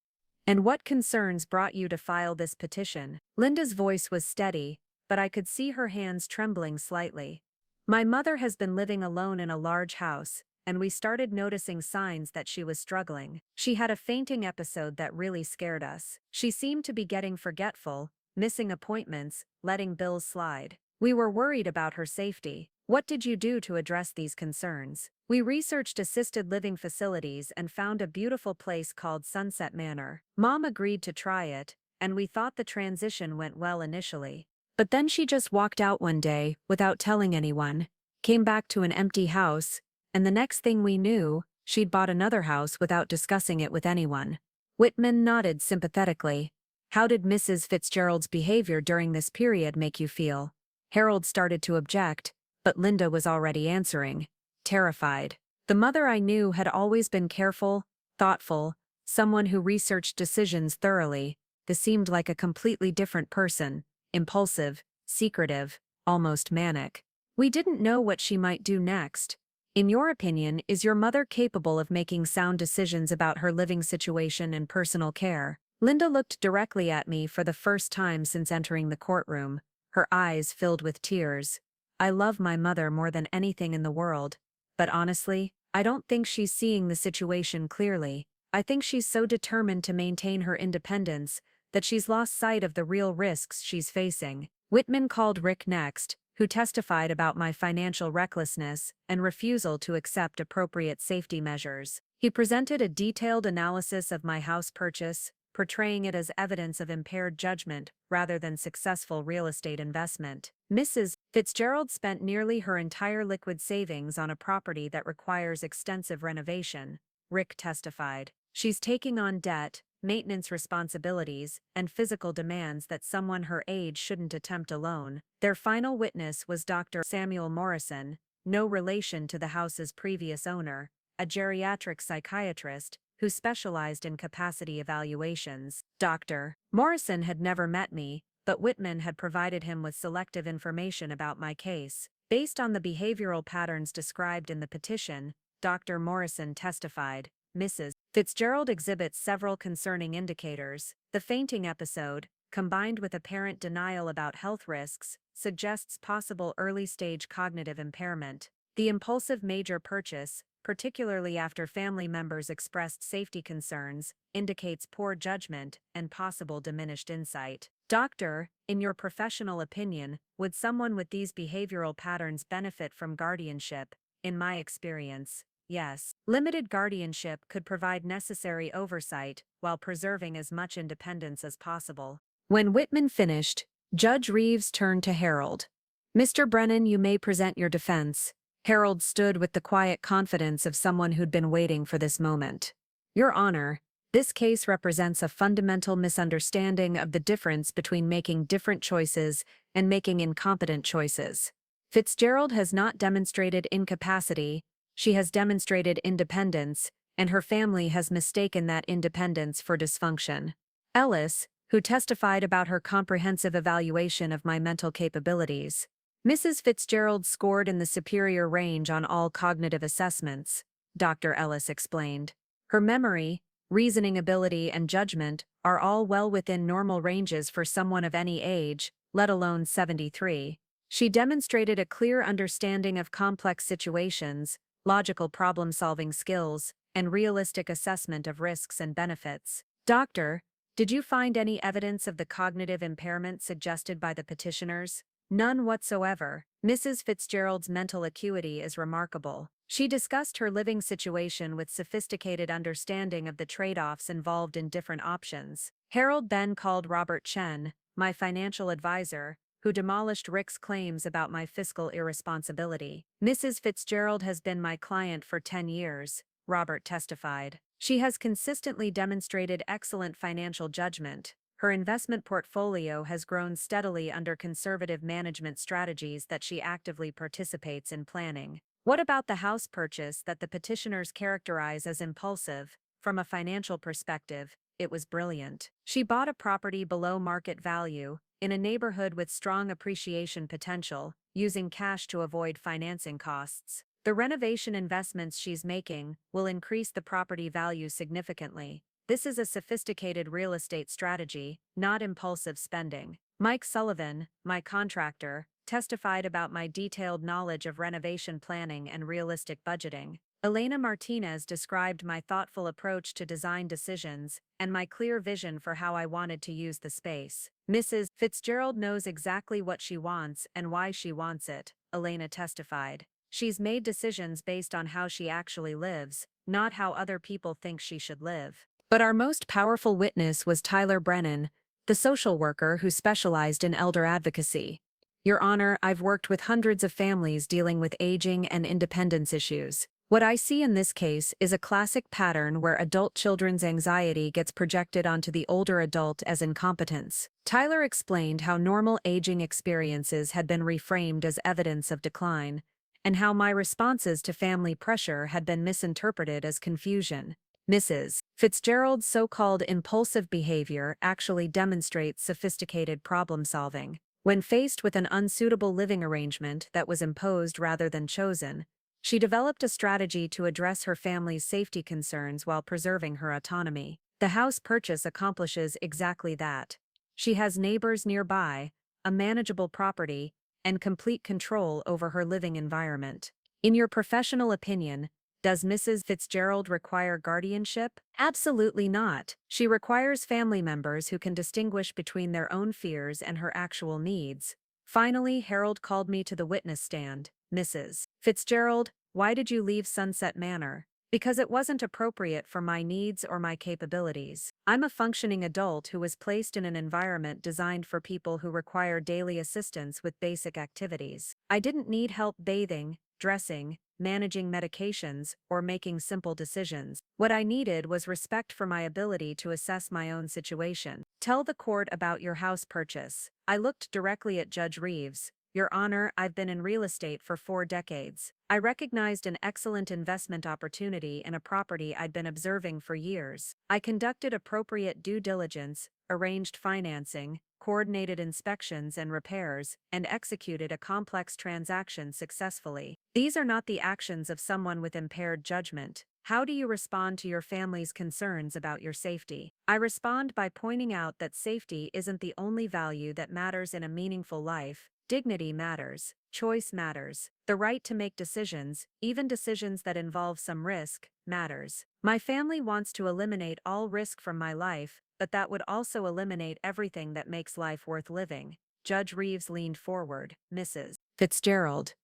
And what concerns brought you to file this petition? Linda's voice was steady, but I could see her hands trembling slightly. My mother has been living alone in a large house, and we started noticing signs that she was struggling. She had a fainting episode that really scared us. She seemed to be getting forgetful, missing appointments, letting bills slide. We were worried about her safety. What did you do to address these concerns? We researched assisted living facilities and found a beautiful place called Sunset Manor. Mom agreed to try it, and we thought the transition went well initially. But then she just walked out one day, without telling anyone, came back to an empty house, and the next thing we knew, she'd bought another house without discussing it with anyone. Whitman nodded sympathetically. How did Mrs. Fitzgerald's behavior during this period make you feel? Harold started to object, but Linda was already answering. Terrified. The mother I knew had always been careful, thoughtful, someone who researched decisions thoroughly. This seemed like a completely different person, impulsive, secretive, almost manic. We didn't know what she might do next. In your opinion, is your mother capable of making sound decisions about her living situation and personal care? Linda looked directly at me for the first time since entering the courtroom, her eyes filled with tears. I love my mother more than anything in the world, but honestly, I don't think she's seeing the situation clearly. I think she's so determined to maintain her independence that she's lost sight of the real risks she's facing. Whitman called Rick next, who testified about my financial recklessness and refusal to accept appropriate safety measures. He presented a detailed analysis of my house purchase, portraying it as evidence of impaired judgment rather than successful real estate investment. Mrs. Fitzgerald spent nearly her entire liquid savings on a property that requires extensive renovation, Rick testified. She's taking on debt, maintenance responsibilities, and physical demands that someone her age shouldn't attempt alone. Their final witness was Dr. Samuel Morrison, no relation to the house's previous owner, a geriatric psychiatrist who specialized in capacity evaluations. Dr. Morrison had never met me, but Whitman had provided him with selective information about my case. Based on the behavioral patterns described in the petition, Dr. Morrison testified, Mrs. Fitzgerald exhibits several concerning indicators. The fainting episode, combined with apparent denial about health risks, suggests possible early-stage cognitive impairment. The impulsive major purchase, particularly after family members expressed safety concerns, indicates poor judgment and possible diminished insight. Doctor, in your professional opinion, would someone with these behavioral patterns benefit from guardianship? In my experience, yes. Limited guardianship could provide necessary oversight while preserving as much independence as possible. When Whitman finished, Judge Reeves turned to Harold. Mr. Brennan, you may present your defense. Harold stood with the quiet confidence of someone who'd been waiting for this moment. Your Honor, this case represents a fundamental misunderstanding of the difference between making different choices and making incompetent choices. Fitzgerald has not demonstrated incapacity, she has demonstrated independence, and her family has mistaken that independence for dysfunction. Ellis, who testified about her comprehensive evaluation of my mental capabilities. Mrs. Fitzgerald scored in the superior range on all cognitive assessments, Dr. Ellis explained. Her memory, reasoning ability, and judgment are all well within normal ranges for someone of any age, let alone 73. She demonstrated a clear understanding of complex situations, logical problem-solving skills, and realistic assessment of risks and benefits. Doctor, did you find any evidence of the cognitive impairment suggested by the petitioners? None whatsoever. Mrs. Fitzgerald's mental acuity is remarkable. She discussed her living situation with sophisticated understanding of the trade-offs involved in different options. Harold then called Robert Chen, my financial advisor, who demolished Rick's claims about my fiscal irresponsibility. Mrs. Fitzgerald has been my client for 10 years, Robert testified. She has consistently demonstrated excellent financial judgment. Her investment portfolio has grown steadily under conservative management strategies that she actively participates in planning. What about the house purchase that the petitioners characterize as impulsive? From a financial perspective, it was brilliant. She bought a property below market value, in a neighborhood with strong appreciation potential, using cash to avoid financing costs. The renovation investments she's making will increase the property value significantly. This is a sophisticated real estate strategy, not impulsive spending. Mike Sullivan, my contractor, testified about my detailed knowledge of renovation planning and realistic budgeting. Elena Martinez described my thoughtful approach to design decisions and my clear vision for how I wanted to use the space. Mrs. Fitzgerald knows exactly what she wants and why she wants it, Elena testified. She's made decisions based on how she actually lives, not how other people think she should live. But our most powerful witness was Tyler Brennan, the social worker who specialized in elder advocacy. Your Honor, I've worked with hundreds of families dealing with aging and independence issues. What I see in this case is a classic pattern where adult children's anxiety gets projected onto the older adult as incompetence. Tyler explained how normal aging experiences had been reframed as evidence of decline, and how my responses to family pressure had been misinterpreted as confusion. Mrs. Fitzgerald's so-called impulsive behavior actually demonstrates sophisticated problem-solving. When faced with an unsuitable living arrangement that was imposed rather than chosen, she developed a strategy to address her family's safety concerns while preserving her autonomy. The house purchase accomplishes exactly that. She has neighbors nearby, a manageable property, and complete control over her living environment. In your professional opinion, does Mrs. Fitzgerald require guardianship? Absolutely not. She requires family members who can distinguish between their own fears and her actual needs. Finally, Harold called me to the witness stand. Mrs. Fitzgerald, why did you leave Sunset Manor? Because it wasn't appropriate for my needs or my capabilities. I'm a functioning adult who was placed in an environment designed for people who require daily assistance with basic activities. I didn't need help bathing, dressing, managing medications, or making simple decisions. What I needed was respect for my ability to assess my own situation. Tell the court about your house purchase. I looked directly at Judge Reeves. Your Honor, I've been in real estate for 4 decades. I recognized an excellent investment opportunity in a property I'd been observing for years. I conducted appropriate due diligence, arranged financing, coordinated inspections and repairs, and executed a complex transaction successfully. These are not the actions of someone with impaired judgment. How do you respond to your family's concerns about your safety? I respond by pointing out that safety isn't the only value that matters in a meaningful life. Dignity matters. Choice matters. The right to make decisions, even decisions that involve some risk, matters. My family wants to eliminate all risk from my life, but that would also eliminate everything that makes life worth living. Judge Reeves leaned forward. Mrs. Fitzgerald,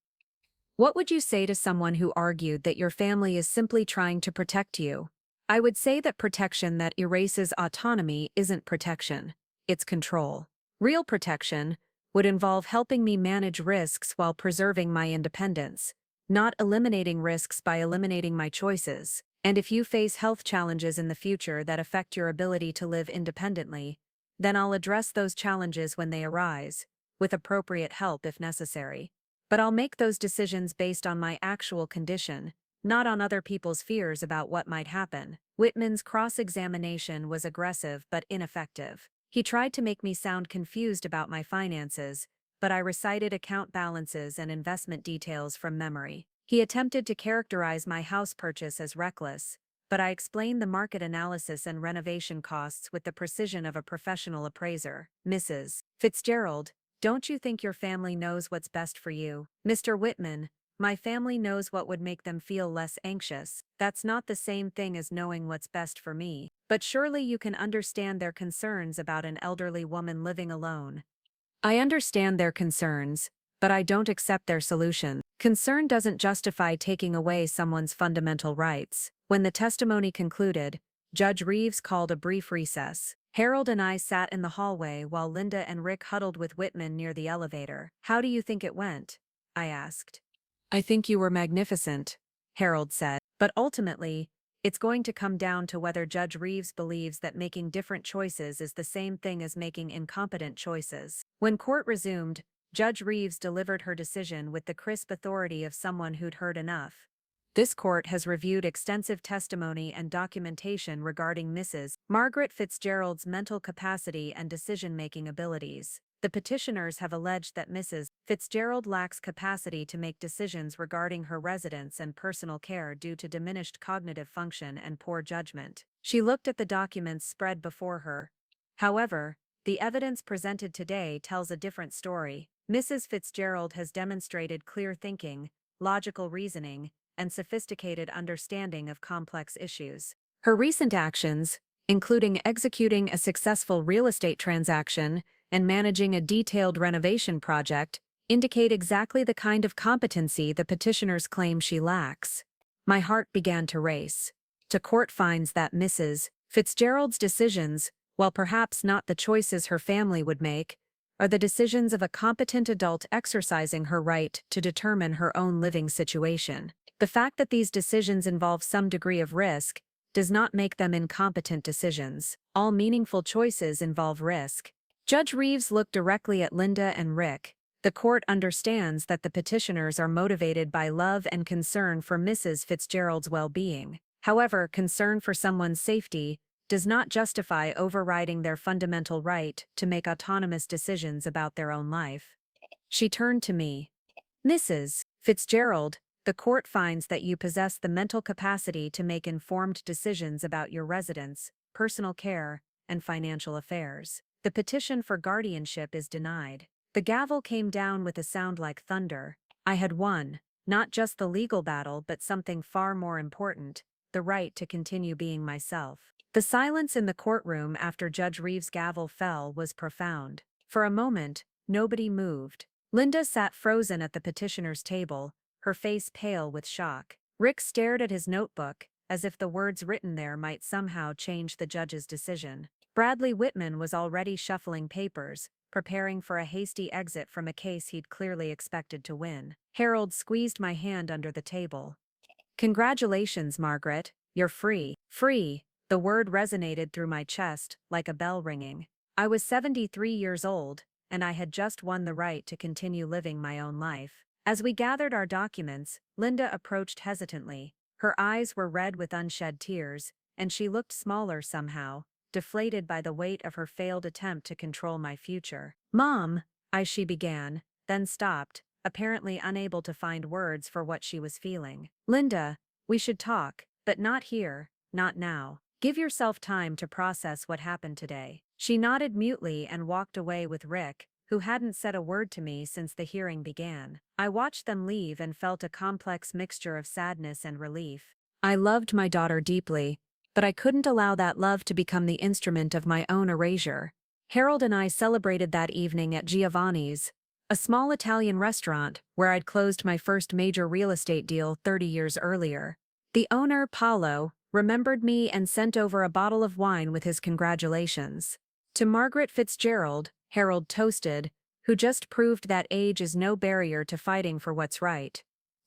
what would you say to someone who argued that your family is simply trying to protect you? I would say that protection that erases autonomy isn't protection. It's control. Real protection would involve helping me manage risks while preserving my independence, not eliminating risks by eliminating my choices. And if you face health challenges in the future that affect your ability to live independently, then I'll address those challenges when they arise, with appropriate help if necessary. But I'll make those decisions based on my actual condition, not on other people's fears about what might happen. Whitman's cross-examination was aggressive but ineffective. He tried to make me sound confused about my finances, but I recited account balances and investment details from memory. He attempted to characterize my house purchase as reckless, but I explained the market analysis and renovation costs with the precision of a professional appraiser. Mrs. Fitzgerald, don't you think your family knows what's best for you? Mr. Whitman, my family knows what would make them feel less anxious. That's not the same thing as knowing what's best for me. But surely you can understand their concerns about an elderly woman living alone. I understand their concerns, but I don't accept their solution. Concern doesn't justify taking away someone's fundamental rights. When the testimony concluded, Judge Reeves called a brief recess. Harold and I sat in the hallway while Linda and Rick huddled with Whitman near the elevator. How do you think it went? I asked. I think you were magnificent, Harold said. But ultimately, it's going to come down to whether Judge Reeves believes that making different choices is the same thing as making incompetent choices. When court resumed, Judge Reeves delivered her decision with the crisp authority of someone who'd heard enough. This court has reviewed extensive testimony and documentation regarding Mrs. Margaret Fitzgerald's mental capacity and decision-making abilities. The petitioners have alleged that Mrs. Fitzgerald lacks capacity to make decisions regarding her residence and personal care due to diminished cognitive function and poor judgment. She looked at the documents spread before her. However, the evidence presented today tells a different story. Mrs. Fitzgerald has demonstrated clear thinking, logical reasoning, and sophisticated understanding of complex issues. Her recent actions, including executing a successful real estate transaction and managing a detailed renovation project, indicate exactly the kind of competency the petitioners claim she lacks. My heart began to race. The court finds that Mrs. Fitzgerald's decisions, while perhaps not the choices her family would make, are the decisions of a competent adult exercising her right to determine her own living situation. The fact that these decisions involve some degree of risk does not make them incompetent decisions. All meaningful choices involve risk. Judge Reeves looked directly at Linda and Rick. The court understands that the petitioners are motivated by love and concern for Mrs. Fitzgerald's well-being. However, concern for someone's safety does not justify overriding their fundamental right to make autonomous decisions about their own life. She turned to me. Mrs. Fitzgerald, the court finds that you possess the mental capacity to make informed decisions about your residence, personal care, and financial affairs. The petition for guardianship is denied. The gavel came down with a sound like thunder. I had won, not just the legal battle but something far more important, the right to continue being myself. The silence in the courtroom after Judge Reeves' gavel fell was profound. For a moment, nobody moved. Linda sat frozen at the petitioner's table, her face pale with shock. Rick stared at his notebook, as if the words written there might somehow change the judge's decision. Bradley Whitman was already shuffling papers, preparing for a hasty exit from a case he'd clearly expected to win. Harold squeezed my hand under the table. "Congratulations, Margaret. You're free." Free. The word resonated through my chest, like a bell ringing. I was 73 years old, and I had just won the right to continue living my own life. As we gathered our documents, Linda approached hesitantly. Her eyes were red with unshed tears, and she looked smaller somehow, deflated by the weight of her failed attempt to control my future. "Mom," she began, then stopped, apparently unable to find words for what she was feeling. "Linda, we should talk, but not here, not now. Give yourself time to process what happened today." She nodded mutely and walked away with Rick, who hadn't said a word to me since the hearing began. I watched them leave and felt a complex mixture of sadness and relief. I loved my daughter deeply, but I couldn't allow that love to become the instrument of my own erasure. Harold and I celebrated that evening at Giovanni's, a small Italian restaurant where I'd closed my first major real estate deal 30 years earlier. The owner, Paolo, remembered me and sent over a bottle of wine with his congratulations. To Margaret Fitzgerald, Harold toasted, who just proved that age is no barrier to fighting for what's right.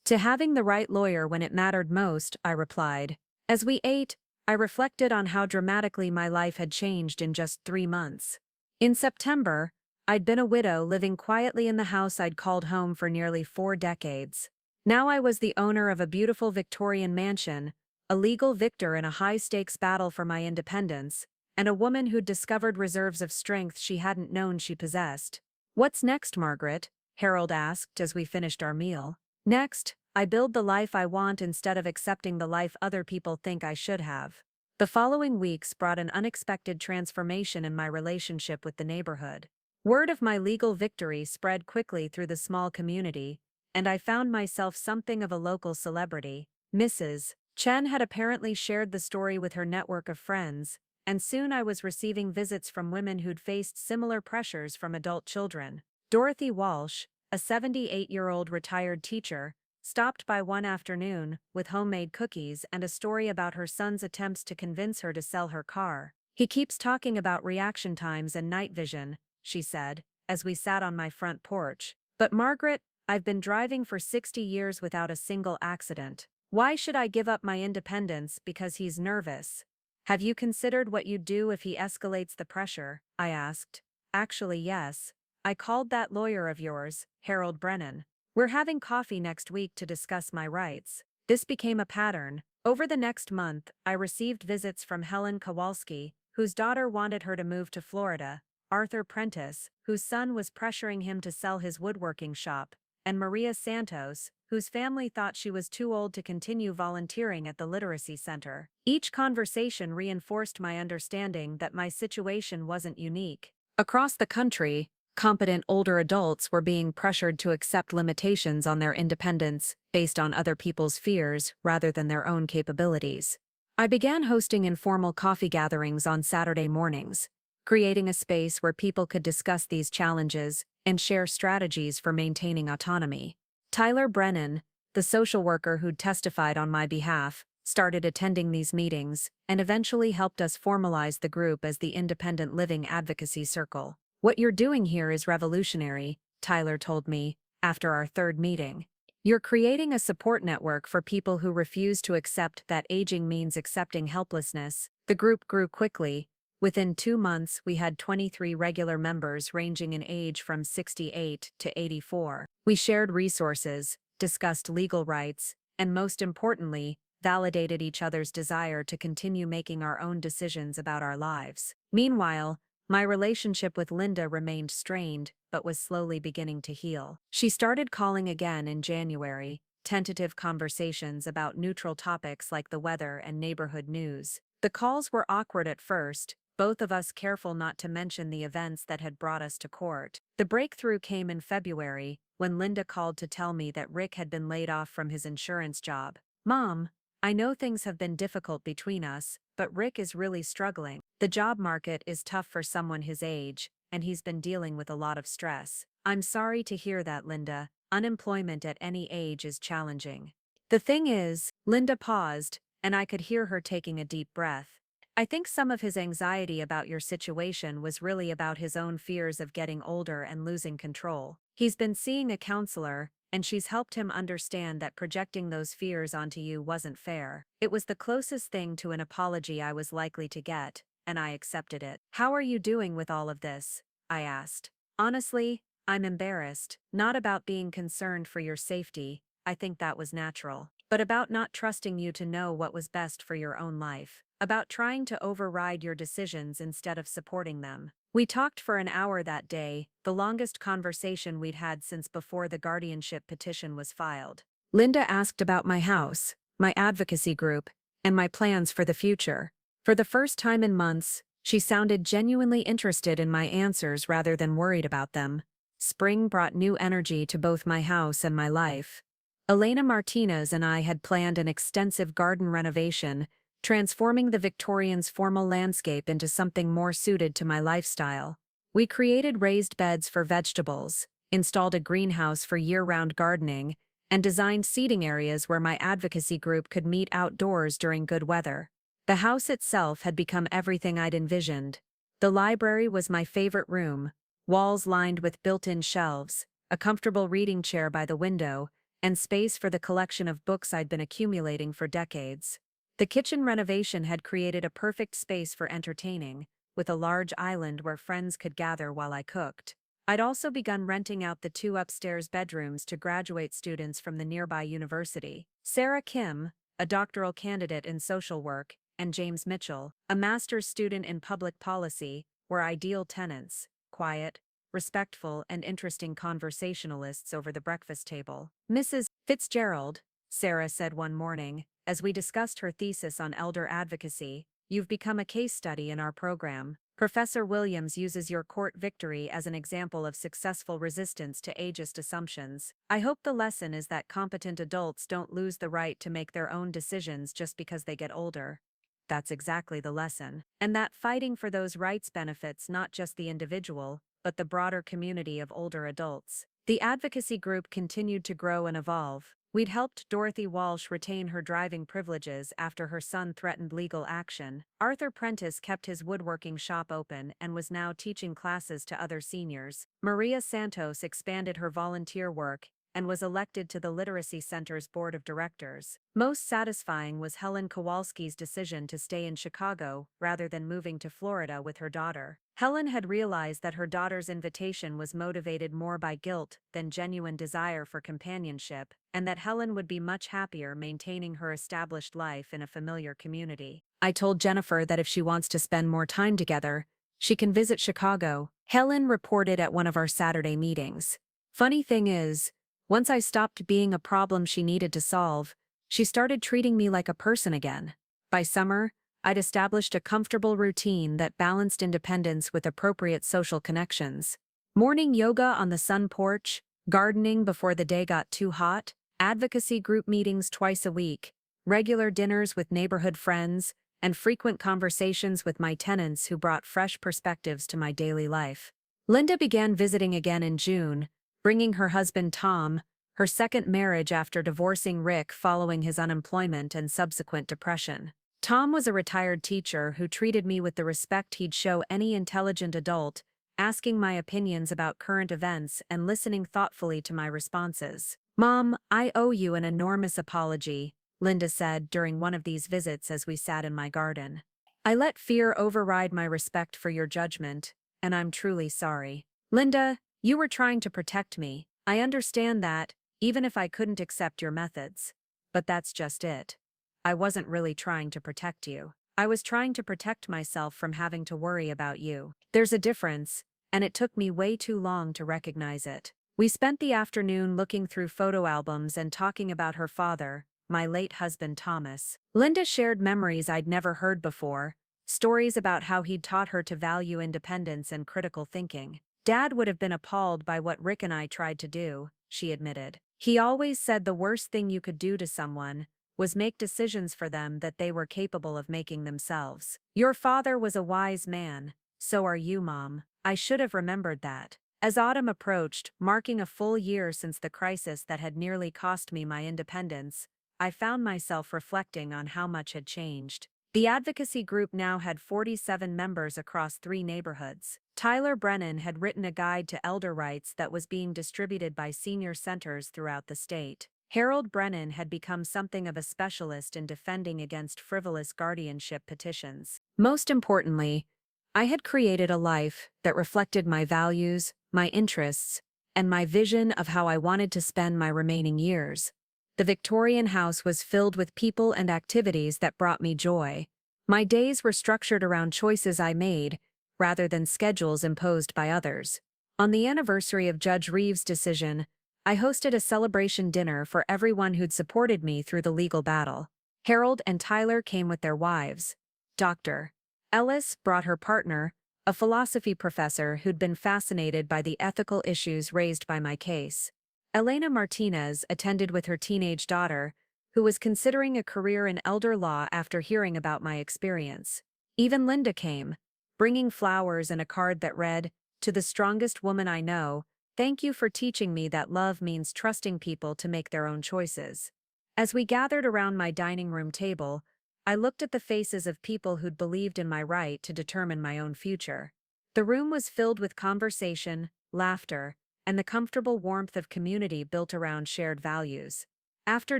To having the right lawyer when it mattered most, I replied. As we ate, I reflected on how dramatically my life had changed in just 3 months. In September, I'd been a widow living quietly in the house I'd called home for nearly 4 decades. Now I was the owner of a beautiful Victorian mansion, a legal victor in a high-stakes battle for my independence, and a woman who'd discovered reserves of strength she hadn't known she possessed. "What's next, Margaret?" Harold asked as we finished our meal. "Next, I build the life I want instead of accepting the life other people think I should have." The following weeks brought an unexpected transformation in my relationship with the neighborhood. Word of my legal victory spread quickly through the small community, and I found myself something of a local celebrity. Mrs. Chen had apparently shared the story with her network of friends, and soon I was receiving visits from women who'd faced similar pressures from adult children. Dorothy Walsh, a 78-year-old retired teacher, stopped by one afternoon with homemade cookies and a story about her son's attempts to convince her to sell her car. "He keeps talking about reaction times and night vision," she said, as we sat on my front porch. "But Margaret, I've been driving for 60 years without a single accident. Why should I give up my independence because he's nervous?" "Have you considered what you'd do if he escalates the pressure?" I asked. "Actually, yes. I called that lawyer of yours, Harold Brennan. We're having coffee next week to discuss my rights." This became a pattern. Over the next month, I received visits from Helen Kowalski, whose daughter wanted her to move to Florida, Arthur Prentice, whose son was pressuring him to sell his woodworking shop, and Maria Santos, whose family thought she was too old to continue volunteering at the literacy center. Each conversation reinforced my understanding that my situation wasn't unique. Across the country, competent older adults were being pressured to accept limitations on their independence based on other people's fears rather than their own capabilities. I began hosting informal coffee gatherings on Saturday mornings, creating a space where people could discuss these challenges and share strategies for maintaining autonomy. Tyler Brennan, the social worker who'd testified on my behalf, started attending these meetings and eventually helped us formalize the group as the Independent Living Advocacy Circle. "What you're doing here is revolutionary," Tyler told me after our third meeting. "You're creating a support network for people who refuse to accept that aging means accepting helplessness." The group grew quickly. Within 2 months, we had 23 regular members ranging in age from 68 to 84. We shared resources, discussed legal rights, and most importantly, validated each other's desire to continue making our own decisions about our lives. Meanwhile, my relationship with Linda remained strained, but was slowly beginning to heal. She started calling again in January, tentative conversations about neutral topics like the weather and neighborhood news. The calls were awkward at first, both of us careful not to mention the events that had brought us to court. The breakthrough came in February, when Linda called to tell me that Rick had been laid off from his insurance job. "Mom, I know things have been difficult between us, but Rick is really struggling. The job market is tough for someone his age, and he's been dealing with a lot of stress." "I'm sorry to hear that, Linda. Unemployment at any age is challenging." "The thing is," Linda paused, and I could hear her taking a deep breath, "I think some of his anxiety about your situation was really about his own fears of getting older and losing control. He's been seeing a counselor, and she's helped him understand that projecting those fears onto you wasn't fair." It was the closest thing to an apology I was likely to get, and I accepted it. "How are you doing with all of this?" I asked. "Honestly, I'm embarrassed, not about being concerned for your safety, I think that was natural, but about not trusting you to know what was best for your own life. About trying to override your decisions instead of supporting them." We talked for an hour that day, the longest conversation we'd had since before the guardianship petition was filed. Linda asked about my house, my advocacy group, and my plans for the future. For the first time in months, she sounded genuinely interested in my answers rather than worried about them. Spring brought new energy to both my house and my life. Elena Martinez and I had planned an extensive garden renovation, transforming the Victorian's formal landscape into something more suited to my lifestyle. We created raised beds for vegetables, installed a greenhouse for year-round gardening, and designed seating areas where my advocacy group could meet outdoors during good weather. The house itself had become everything I'd envisioned. The library was my favorite room, walls lined with built-in shelves, a comfortable reading chair by the window, and space for the collection of books I'd been accumulating for decades. The kitchen renovation had created a perfect space for entertaining, with a large island where friends could gather while I cooked. I'd also begun renting out the 2 upstairs bedrooms to graduate students from the nearby university. Sarah Kim, a doctoral candidate in social work, and James Mitchell, a master's student in public policy, were ideal tenants, quiet, respectful, and interesting conversationalists over the breakfast table. "Mrs. Fitzgerald," Sarah said one morning, as we discussed her thesis on elder advocacy, "you've become a case study in our program. Professor Williams uses your court victory as an example of successful resistance to ageist assumptions. I hope the lesson is that competent adults don't lose the right to make their own decisions just because they get older." That's exactly the lesson. And that fighting for those rights benefits not just the individual, but the broader community of older adults. The advocacy group continued to grow and evolve. We'd helped Dorothy Walsh retain her driving privileges after her son threatened legal action. Arthur Prentice kept his woodworking shop open and was now teaching classes to other seniors. Maria Santos expanded her volunteer work, and was elected to the Literacy Center's board of directors. Most satisfying was Helen Kowalski's decision to stay in Chicago rather than moving to Florida with her daughter. Helen had realized that her daughter's invitation was motivated more by guilt than genuine desire for companionship, and that Helen would be much happier maintaining her established life in a familiar community. I told Jennifer that if she wants to spend more time together, she can visit Chicago, Helen reported at one of our Saturday meetings. Funny thing is, once I stopped being a problem she needed to solve, she started treating me like a person again. By summer, I'd established a comfortable routine that balanced independence with appropriate social connections. Morning yoga on the sun porch, gardening before the day got too hot, advocacy group meetings twice a week, regular dinners with neighborhood friends, and frequent conversations with my tenants who brought fresh perspectives to my daily life. Linda began visiting again in June, bringing her husband Tom, her second marriage after divorcing Rick following his unemployment and subsequent depression. Tom was a retired teacher who treated me with the respect he'd show any intelligent adult, asking my opinions about current events and listening thoughtfully to my responses. "Mom, I owe you an enormous apology," Linda said during one of these visits as we sat in my garden. "I let fear override my respect for your judgment, and I'm truly sorry. Linda, you were trying to protect me. I understand that, even if I couldn't accept your methods. But that's just it. I wasn't really trying to protect you. I was trying to protect myself from having to worry about you. There's a difference, and it took me way too long to recognize it." We spent the afternoon looking through photo albums and talking about her father, my late husband Thomas. Linda shared memories I'd never heard before, stories about how he'd taught her to value independence and critical thinking. "Dad would have been appalled by what Rick and I tried to do," she admitted. "He always said the worst thing you could do to someone was make decisions for them that they were capable of making themselves. Your father was a wise man, so are you, Mom. I should have remembered that." As autumn approached, marking a full year since the crisis that had nearly cost me my independence, I found myself reflecting on how much had changed. The advocacy group now had 47 members across 3 neighborhoods. Tyler Brennan had written a guide to elder rights that was being distributed by senior centers throughout the state. Harold Brennan had become something of a specialist in defending against frivolous guardianship petitions. Most importantly, I had created a life that reflected my values, my interests, and my vision of how I wanted to spend my remaining years. The Victorian house was filled with people and activities that brought me joy. My days were structured around choices I made, rather than schedules imposed by others. On the anniversary of Judge Reeves' decision, I hosted a celebration dinner for everyone who'd supported me through the legal battle. Harold and Tyler came with their wives. Dr. Ellis brought her partner, a philosophy professor who'd been fascinated by the ethical issues raised by my case. Elena Martinez attended with her teenage daughter, who was considering a career in elder law after hearing about my experience. Even Linda came, bringing flowers and a card that read, "To the strongest woman I know, thank you for teaching me that love means trusting people to make their own choices." As we gathered around my dining room table, I looked at the faces of people who'd believed in my right to determine my own future. The room was filled with conversation, laughter, and the comfortable warmth of community built around shared values. After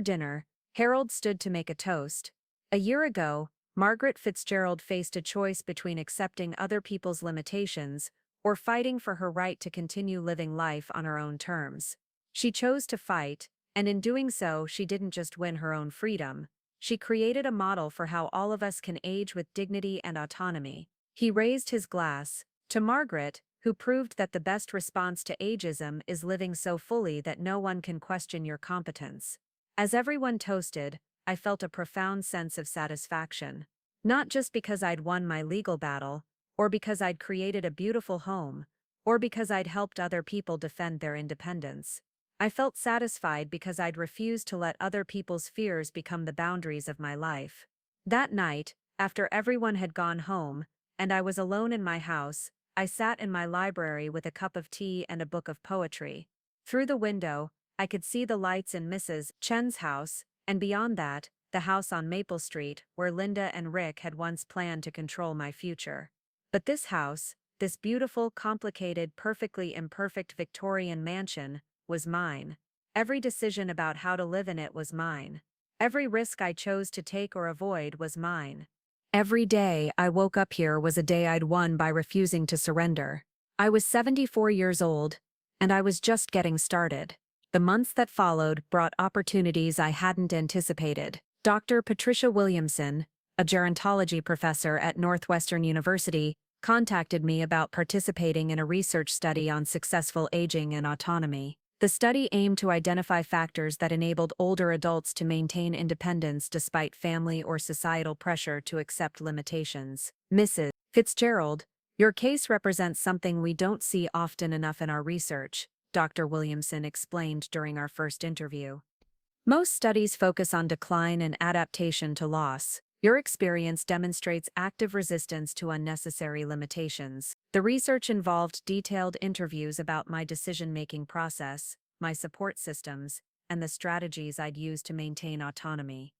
dinner, Harold stood to make a toast. A year ago, Margaret Fitzgerald faced a choice between accepting other people's limitations or fighting for her right to continue living life on her own terms. She chose to fight, and in doing so, she didn't just win her own freedom. She created a model for how all of us can age with dignity and autonomy. He raised his glass to Margaret, who proved that the best response to ageism is living so fully that no one can question your competence. As everyone toasted, I felt a profound sense of satisfaction. Not just because I'd won my legal battle, or because I'd created a beautiful home, or because I'd helped other people defend their independence. I felt satisfied because I'd refused to let other people's fears become the boundaries of my life. That night, after everyone had gone home, and I was alone in my house, I sat in my library with a cup of tea and a book of poetry. Through the window, I could see the lights in Mrs. Chen's house, and beyond that, the house on Maple Street where Linda and Rick had once planned to control my future. But this house, this beautiful, complicated, perfectly imperfect Victorian mansion, was mine. Every decision about how to live in it was mine. Every risk I chose to take or avoid was mine. Every day I woke up here was a day I'd won by refusing to surrender. I was 74 years old, and I was just getting started. The months that followed brought opportunities I hadn't anticipated. Dr. Patricia Williamson, a gerontology professor at Northwestern University, contacted me about participating in a research study on successful aging and autonomy. The study aimed to identify factors that enabled older adults to maintain independence despite family or societal pressure to accept limitations. Mrs. Fitzgerald, your case represents something we don't see often enough in our research, Dr. Williamson explained during our first interview. Most studies focus on decline and adaptation to loss. Your experience demonstrates active resistance to unnecessary limitations. The research involved detailed interviews about my decision-making process, my support systems, and the strategies I'd use to maintain autonomy.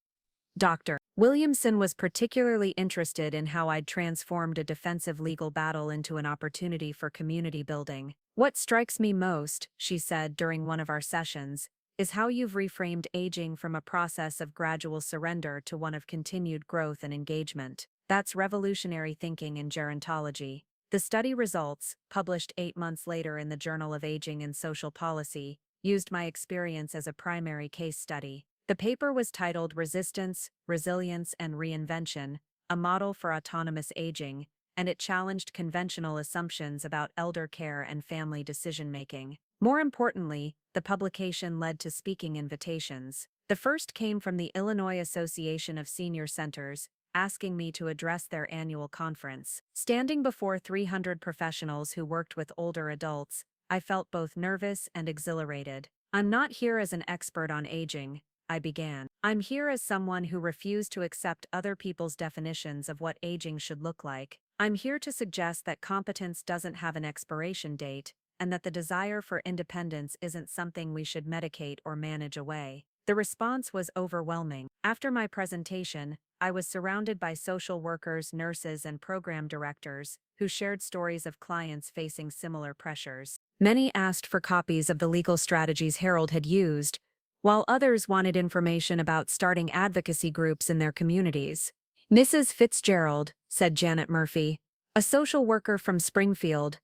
Dr. Williamson was particularly interested in how I'd transformed a defensive legal battle into an opportunity for community building. What strikes me most, she said during one of our sessions, is how you've reframed aging from a process of gradual surrender to one of continued growth and engagement. That's revolutionary thinking in gerontology. The study results, published 8 months later in the Journal of Aging and Social Policy, used my experience as a primary case study. The paper was titled Resistance, Resilience, and Reinvention, a Model for Autonomous Aging, and it challenged conventional assumptions about elder care and family decision-making. More importantly, the publication led to speaking invitations. The first came from the Illinois Association of Senior Centers, asking me to address their annual conference. Standing before 300 professionals who worked with older adults, I felt both nervous and exhilarated. I'm not here as an expert on aging, I began. I'm here as someone who refused to accept other people's definitions of what aging should look like. I'm here to suggest that competence doesn't have an expiration date, and that the desire for independence isn't something we should medicate or manage away. The response was overwhelming. After my presentation, I was surrounded by social workers, nurses, and program directors who shared stories of clients facing similar pressures. Many asked for copies of the legal strategies Harold had used, while others wanted information about starting advocacy groups in their communities. Mrs. Fitzgerald, said Janet Murphy, a social worker from Springfield,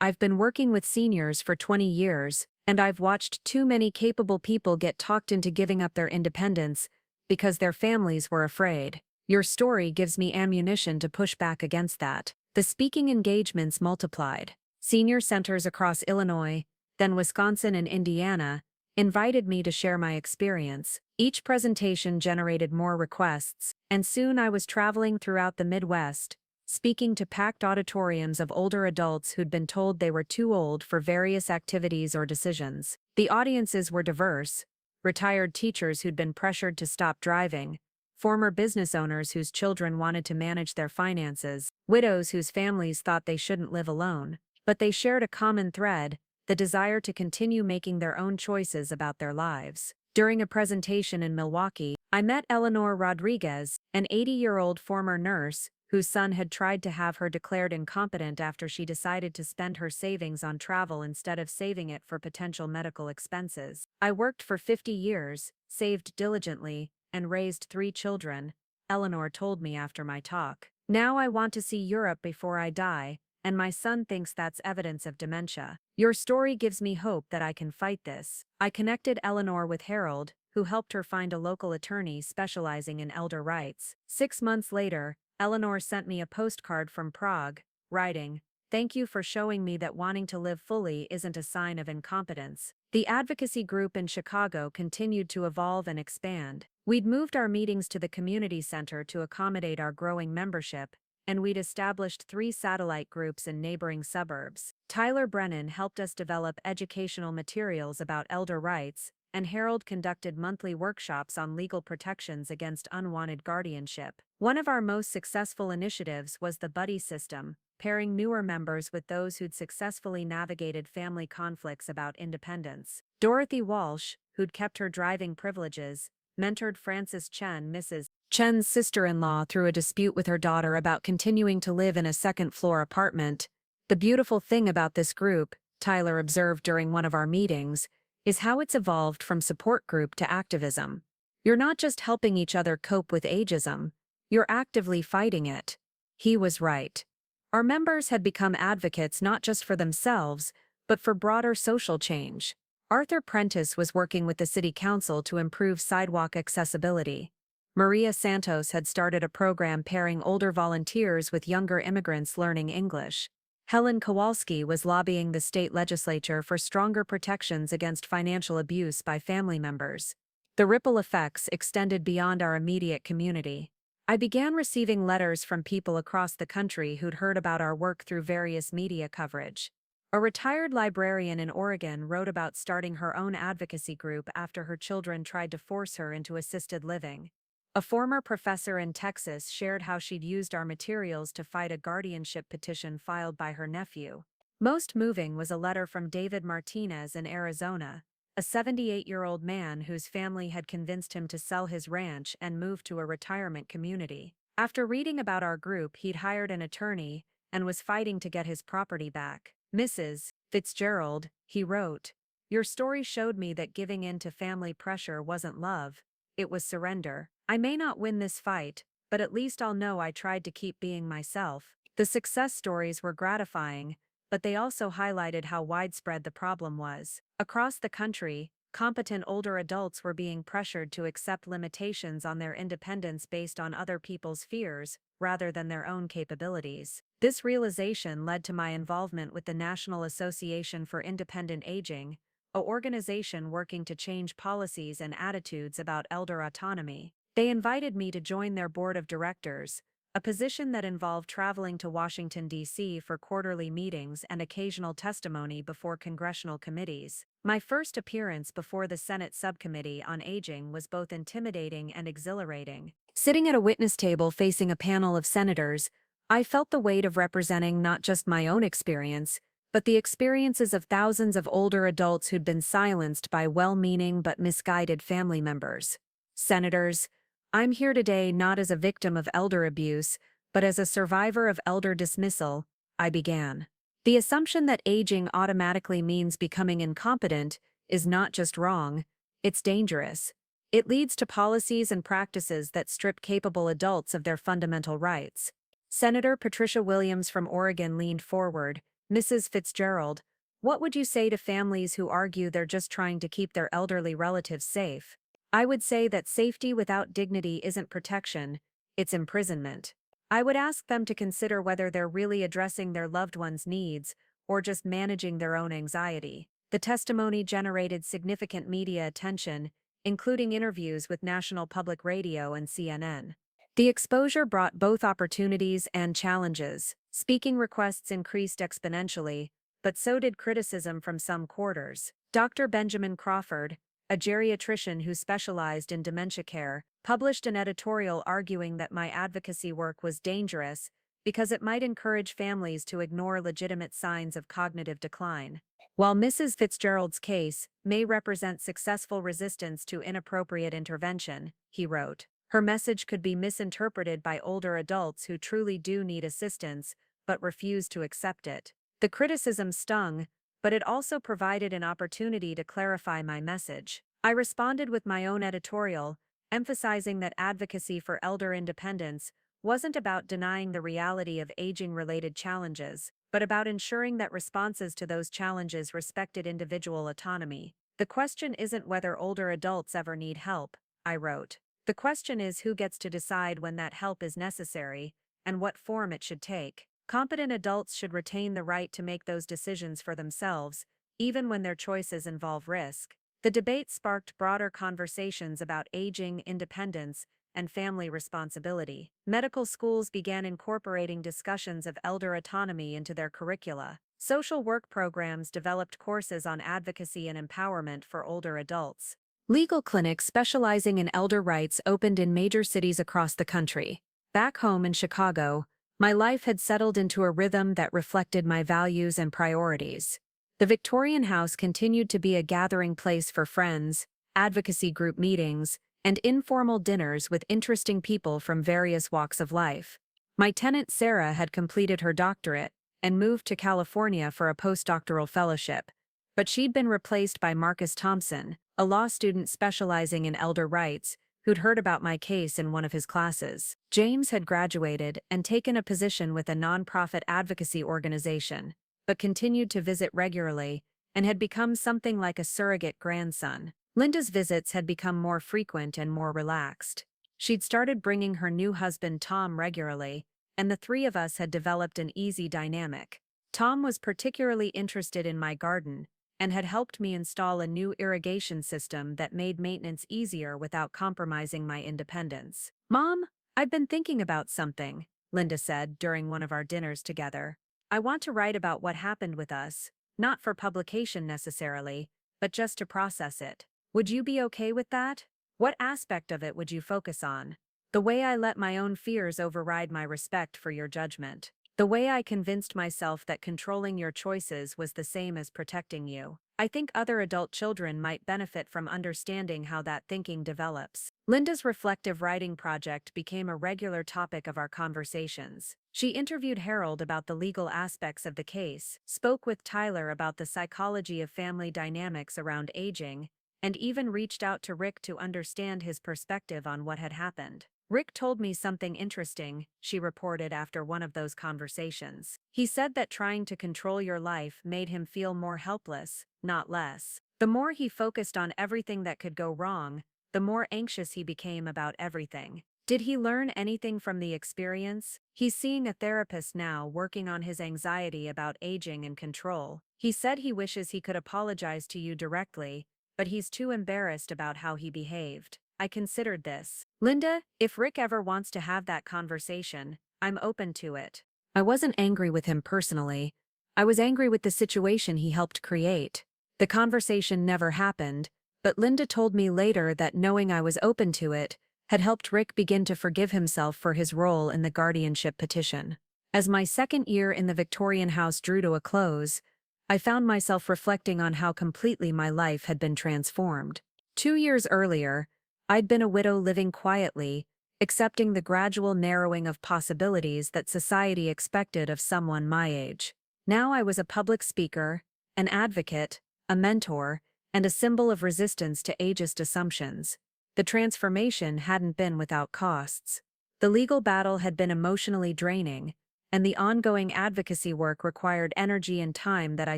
I've been working with seniors for 20 years, and I've watched too many capable people get talked into giving up their independence because their families were afraid. Your story gives me ammunition to push back against that. The speaking engagements multiplied. Senior centers across Illinois, then Wisconsin and Indiana, invited me to share my experience. Each presentation generated more requests, and soon I was traveling throughout the Midwest, speaking to packed auditoriums of older adults who'd been told they were too old for various activities or decisions. The audiences were diverse: retired teachers who'd been pressured to stop driving, former business owners whose children wanted to manage their finances, widows whose families thought they shouldn't live alone. But they shared a common thread: the desire to continue making their own choices about their lives. During a presentation in Milwaukee, I met Eleanor Rodriguez, an 80-year-old former nurse, whose son had tried to have her declared incompetent after she decided to spend her savings on travel instead of saving it for potential medical expenses. I worked for 50 years, saved diligently, and raised 3 children, Eleanor told me after my talk. Now I want to see Europe before I die, and my son thinks that's evidence of dementia. Your story gives me hope that I can fight this. I connected Eleanor with Harold, who helped her find a local attorney specializing in elder rights. 6 months later, Eleanor sent me a postcard from Prague, writing, "Thank you for showing me that wanting to live fully isn't a sign of incompetence." The advocacy group in Chicago continued to evolve and expand. We'd moved our meetings to the community center to accommodate our growing membership, and we'd established 3 satellite groups in neighboring suburbs. Tyler Brennan helped us develop educational materials about elder rights, and Harold conducted monthly workshops on legal protections against unwanted guardianship. One of our most successful initiatives was the buddy system, pairing newer members with those who'd successfully navigated family conflicts about independence. Dorothy Walsh, who'd kept her driving privileges, mentored Frances Chen, Mrs. Chen's sister-in-law, through a dispute with her daughter about continuing to live in a second-floor apartment. The beautiful thing about this group, Tyler observed during one of our meetings, is how it's evolved from support group to activism. You're not just helping each other cope with ageism, you're actively fighting it. He was right. Our members had become advocates not just for themselves, but for broader social change. Arthur Prentice was working with the city council to improve sidewalk accessibility. Maria Santos had started a program pairing older volunteers with younger immigrants learning English. Helen Kowalski was lobbying the state legislature for stronger protections against financial abuse by family members. The ripple effects extended beyond our immediate community. I began receiving letters from people across the country who'd heard about our work through various media coverage. A retired librarian in Oregon wrote about starting her own advocacy group after her children tried to force her into assisted living. A former professor in Texas shared how she'd used our materials to fight a guardianship petition filed by her nephew. Most moving was a letter from David Martinez in Arizona, a 78-year-old man whose family had convinced him to sell his ranch and move to a retirement community. After reading about our group, he'd hired an attorney and was fighting to get his property back. "Mrs. Fitzgerald," he wrote, "your story showed me that giving in to family pressure wasn't love, it was surrender. I may not win this fight, but at least I'll know I tried to keep being myself." The success stories were gratifying, but they also highlighted how widespread the problem was. Across the country, competent older adults were being pressured to accept limitations on their independence based on other people's fears, rather than their own capabilities. This realization led to my involvement with the National Association for Independent Aging, an organization working to change policies and attitudes about elder autonomy. They invited me to join their board of directors, a position that involved traveling to Washington, D.C. for quarterly meetings and occasional testimony before congressional committees. My first appearance before the Senate Subcommittee on Aging was both intimidating and exhilarating. Sitting at a witness table facing a panel of senators, I felt the weight of representing not just my own experience, but the experiences of thousands of older adults who'd been silenced by well-meaning but misguided family members. "Senators, I'm here today not as a victim of elder abuse, but as a survivor of elder dismissal," I began. The assumption that aging automatically means becoming incompetent is not just wrong, it's dangerous. It leads to policies and practices that strip capable adults of their fundamental rights. Senator Patricia Williams from Oregon leaned forward. "Mrs. Fitzgerald, what would you say to families who argue they're just trying to keep their elderly relatives safe?" "I would say that safety without dignity isn't protection, it's imprisonment." I would ask them to consider whether they're really addressing their loved ones' needs or just managing their own anxiety. The testimony generated significant media attention, including interviews with National Public Radio and CNN. The exposure brought both opportunities and challenges. Speaking requests increased exponentially, but so did criticism from some quarters. Dr. Benjamin Crawford, a geriatrician who specialized in dementia care, published an editorial arguing that my advocacy work was dangerous because it might encourage families to ignore legitimate signs of cognitive decline. While Mrs. Fitzgerald's case may represent successful resistance to inappropriate intervention, he wrote, her message could be misinterpreted by older adults who truly do need assistance but refuse to accept it. The criticism stung, but it also provided an opportunity to clarify my message. I responded with my own editorial, emphasizing that advocacy for elder independence wasn't about denying the reality of aging-related challenges, but about ensuring that responses to those challenges respected individual autonomy. "The question isn't whether older adults ever need help," I wrote. "The question is who gets to decide when that help is necessary and what form it should take. Competent adults should retain the right to make those decisions for themselves, even when their choices involve risk." The debate sparked broader conversations about aging, independence, and family responsibility. Medical schools began incorporating discussions of elder autonomy into their curricula. Social work programs developed courses on advocacy and empowerment for older adults. Legal clinics specializing in elder rights opened in major cities across the country. Back home in Chicago, my life had settled into a rhythm that reflected my values and priorities. The Victorian House continued to be a gathering place for friends, advocacy group meetings, and informal dinners with interesting people from various walks of life. My tenant Sarah had completed her doctorate and moved to California for a postdoctoral fellowship, But she'd been replaced by Marcus Thompson, a law student specializing in elder rights, who'd heard about my case in one of his classes. James had graduated and taken a position with a nonprofit advocacy organization, but continued to visit regularly and had become something like a surrogate grandson. Linda's visits had become more frequent and more relaxed. She'd started bringing her new husband Tom regularly, and the three of us had developed an easy dynamic. Tom was particularly interested in my garden and had helped me install a new irrigation system that made maintenance easier without compromising my independence. "Mom, I've been thinking about something," Linda said during one of our dinners together. "I want to write about what happened with us, not for publication necessarily, but just to process it. Would you be okay with that? What aspect of it would you focus on? The way I let my own fears override my respect for your judgment. The way I convinced myself that controlling your choices was the same as protecting you. I think other adult children might benefit from understanding how that thinking develops." Linda's reflective writing project became a regular topic of our conversations. She interviewed Harold about the legal aspects of the case, spoke with Tyler about the psychology of family dynamics around aging, and even reached out to Rick to understand his perspective on what had happened. "Rick told me something interesting," she reported after one of those conversations. "He said that trying to control your life made him feel more helpless, not less. The more he focused on everything that could go wrong, the more anxious he became about everything. Did he learn anything from the experience? He's seeing a therapist now working on his anxiety about aging and control. He said he wishes he could apologize to you directly, but he's too embarrassed about how he behaved. I considered this. Linda, if Rick ever wants to have that conversation, I'm open to it." I wasn't angry with him personally. I was angry with the situation he helped create. The conversation never happened, but Linda told me later that knowing I was open to it had helped Rick begin to forgive himself for his role in the guardianship petition. As my second year in the Victorian house drew to a close, I found myself reflecting on how completely my life had been transformed. 2 years earlier, I'd been a widow living quietly, accepting the gradual narrowing of possibilities that society expected of someone my age. Now I was a public speaker, an advocate, a mentor, and a symbol of resistance to ageist assumptions. The transformation hadn't been without costs. The legal battle had been emotionally draining, and the ongoing advocacy work required energy and time that I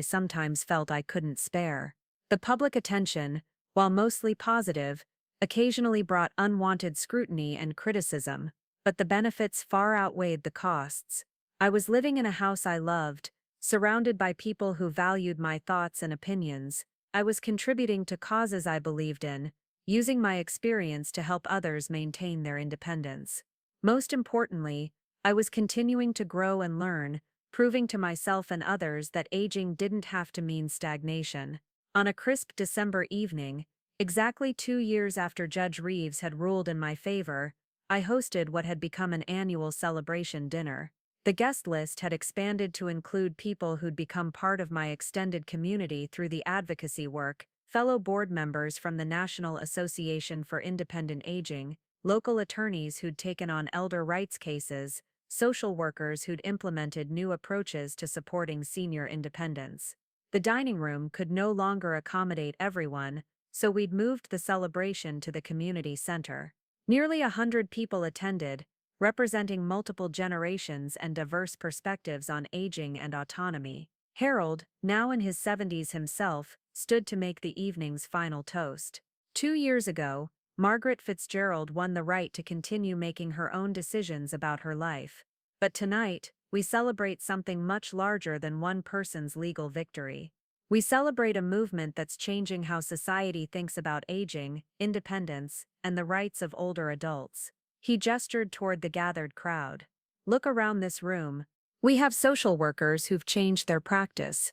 sometimes felt I couldn't spare. The public attention, while mostly positive, occasionally brought unwanted scrutiny and criticism, but the benefits far outweighed the costs. I was living in a house I loved, surrounded by people who valued my thoughts and opinions. I was contributing to causes I believed in, using my experience to help others maintain their independence. Most importantly, I was continuing to grow and learn, proving to myself and others that aging didn't have to mean stagnation. On a crisp December evening, exactly 2 years after Judge Reeves had ruled in my favor, I hosted what had become an annual celebration dinner. The guest list had expanded to include people who'd become part of my extended community through the advocacy work, fellow board members from the National Association for Independent Aging, local attorneys who'd taken on elder rights cases, social workers who'd implemented new approaches to supporting senior independence. The dining room could no longer accommodate everyone, so we'd moved the celebration to the community center. Nearly 100 people attended, representing multiple generations and diverse perspectives on aging and autonomy. Harold, now in his 70s himself, stood to make the evening's final toast. 2 years ago, Margaret Fitzgerald won the right to continue making her own decisions about her life. But tonight, we celebrate something much larger than one person's legal victory. We celebrate a movement that's changing how society thinks about aging, independence, and the rights of older adults. He gestured toward the gathered crowd. Look around this room. We have social workers who've changed their practice,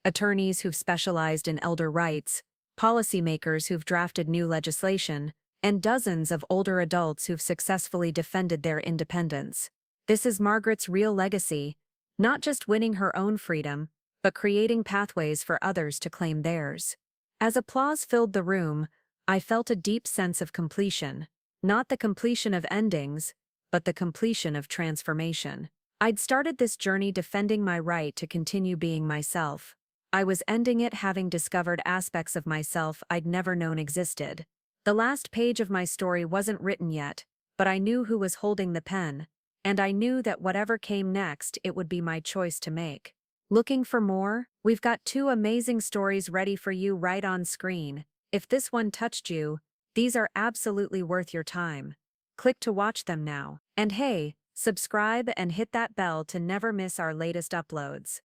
attorneys who've specialized in elder rights, policymakers who've drafted new legislation, and dozens of older adults who've successfully defended their independence. This is Margaret's real legacy, not just winning her own freedom, but creating pathways for others to claim theirs. As applause filled the room, I felt a deep sense of completion. Not the completion of endings, but the completion of transformation. I'd started this journey defending my right to continue being myself. I was ending it having discovered aspects of myself I'd never known existed. The last page of my story wasn't written yet, but I knew who was holding the pen, and I knew that whatever came next, it would be my choice to make. Looking for more? We've got two amazing stories ready for you right on screen. If this one touched you, these are absolutely worth your time. Click to watch them now. And hey, subscribe and hit that bell to never miss our latest uploads.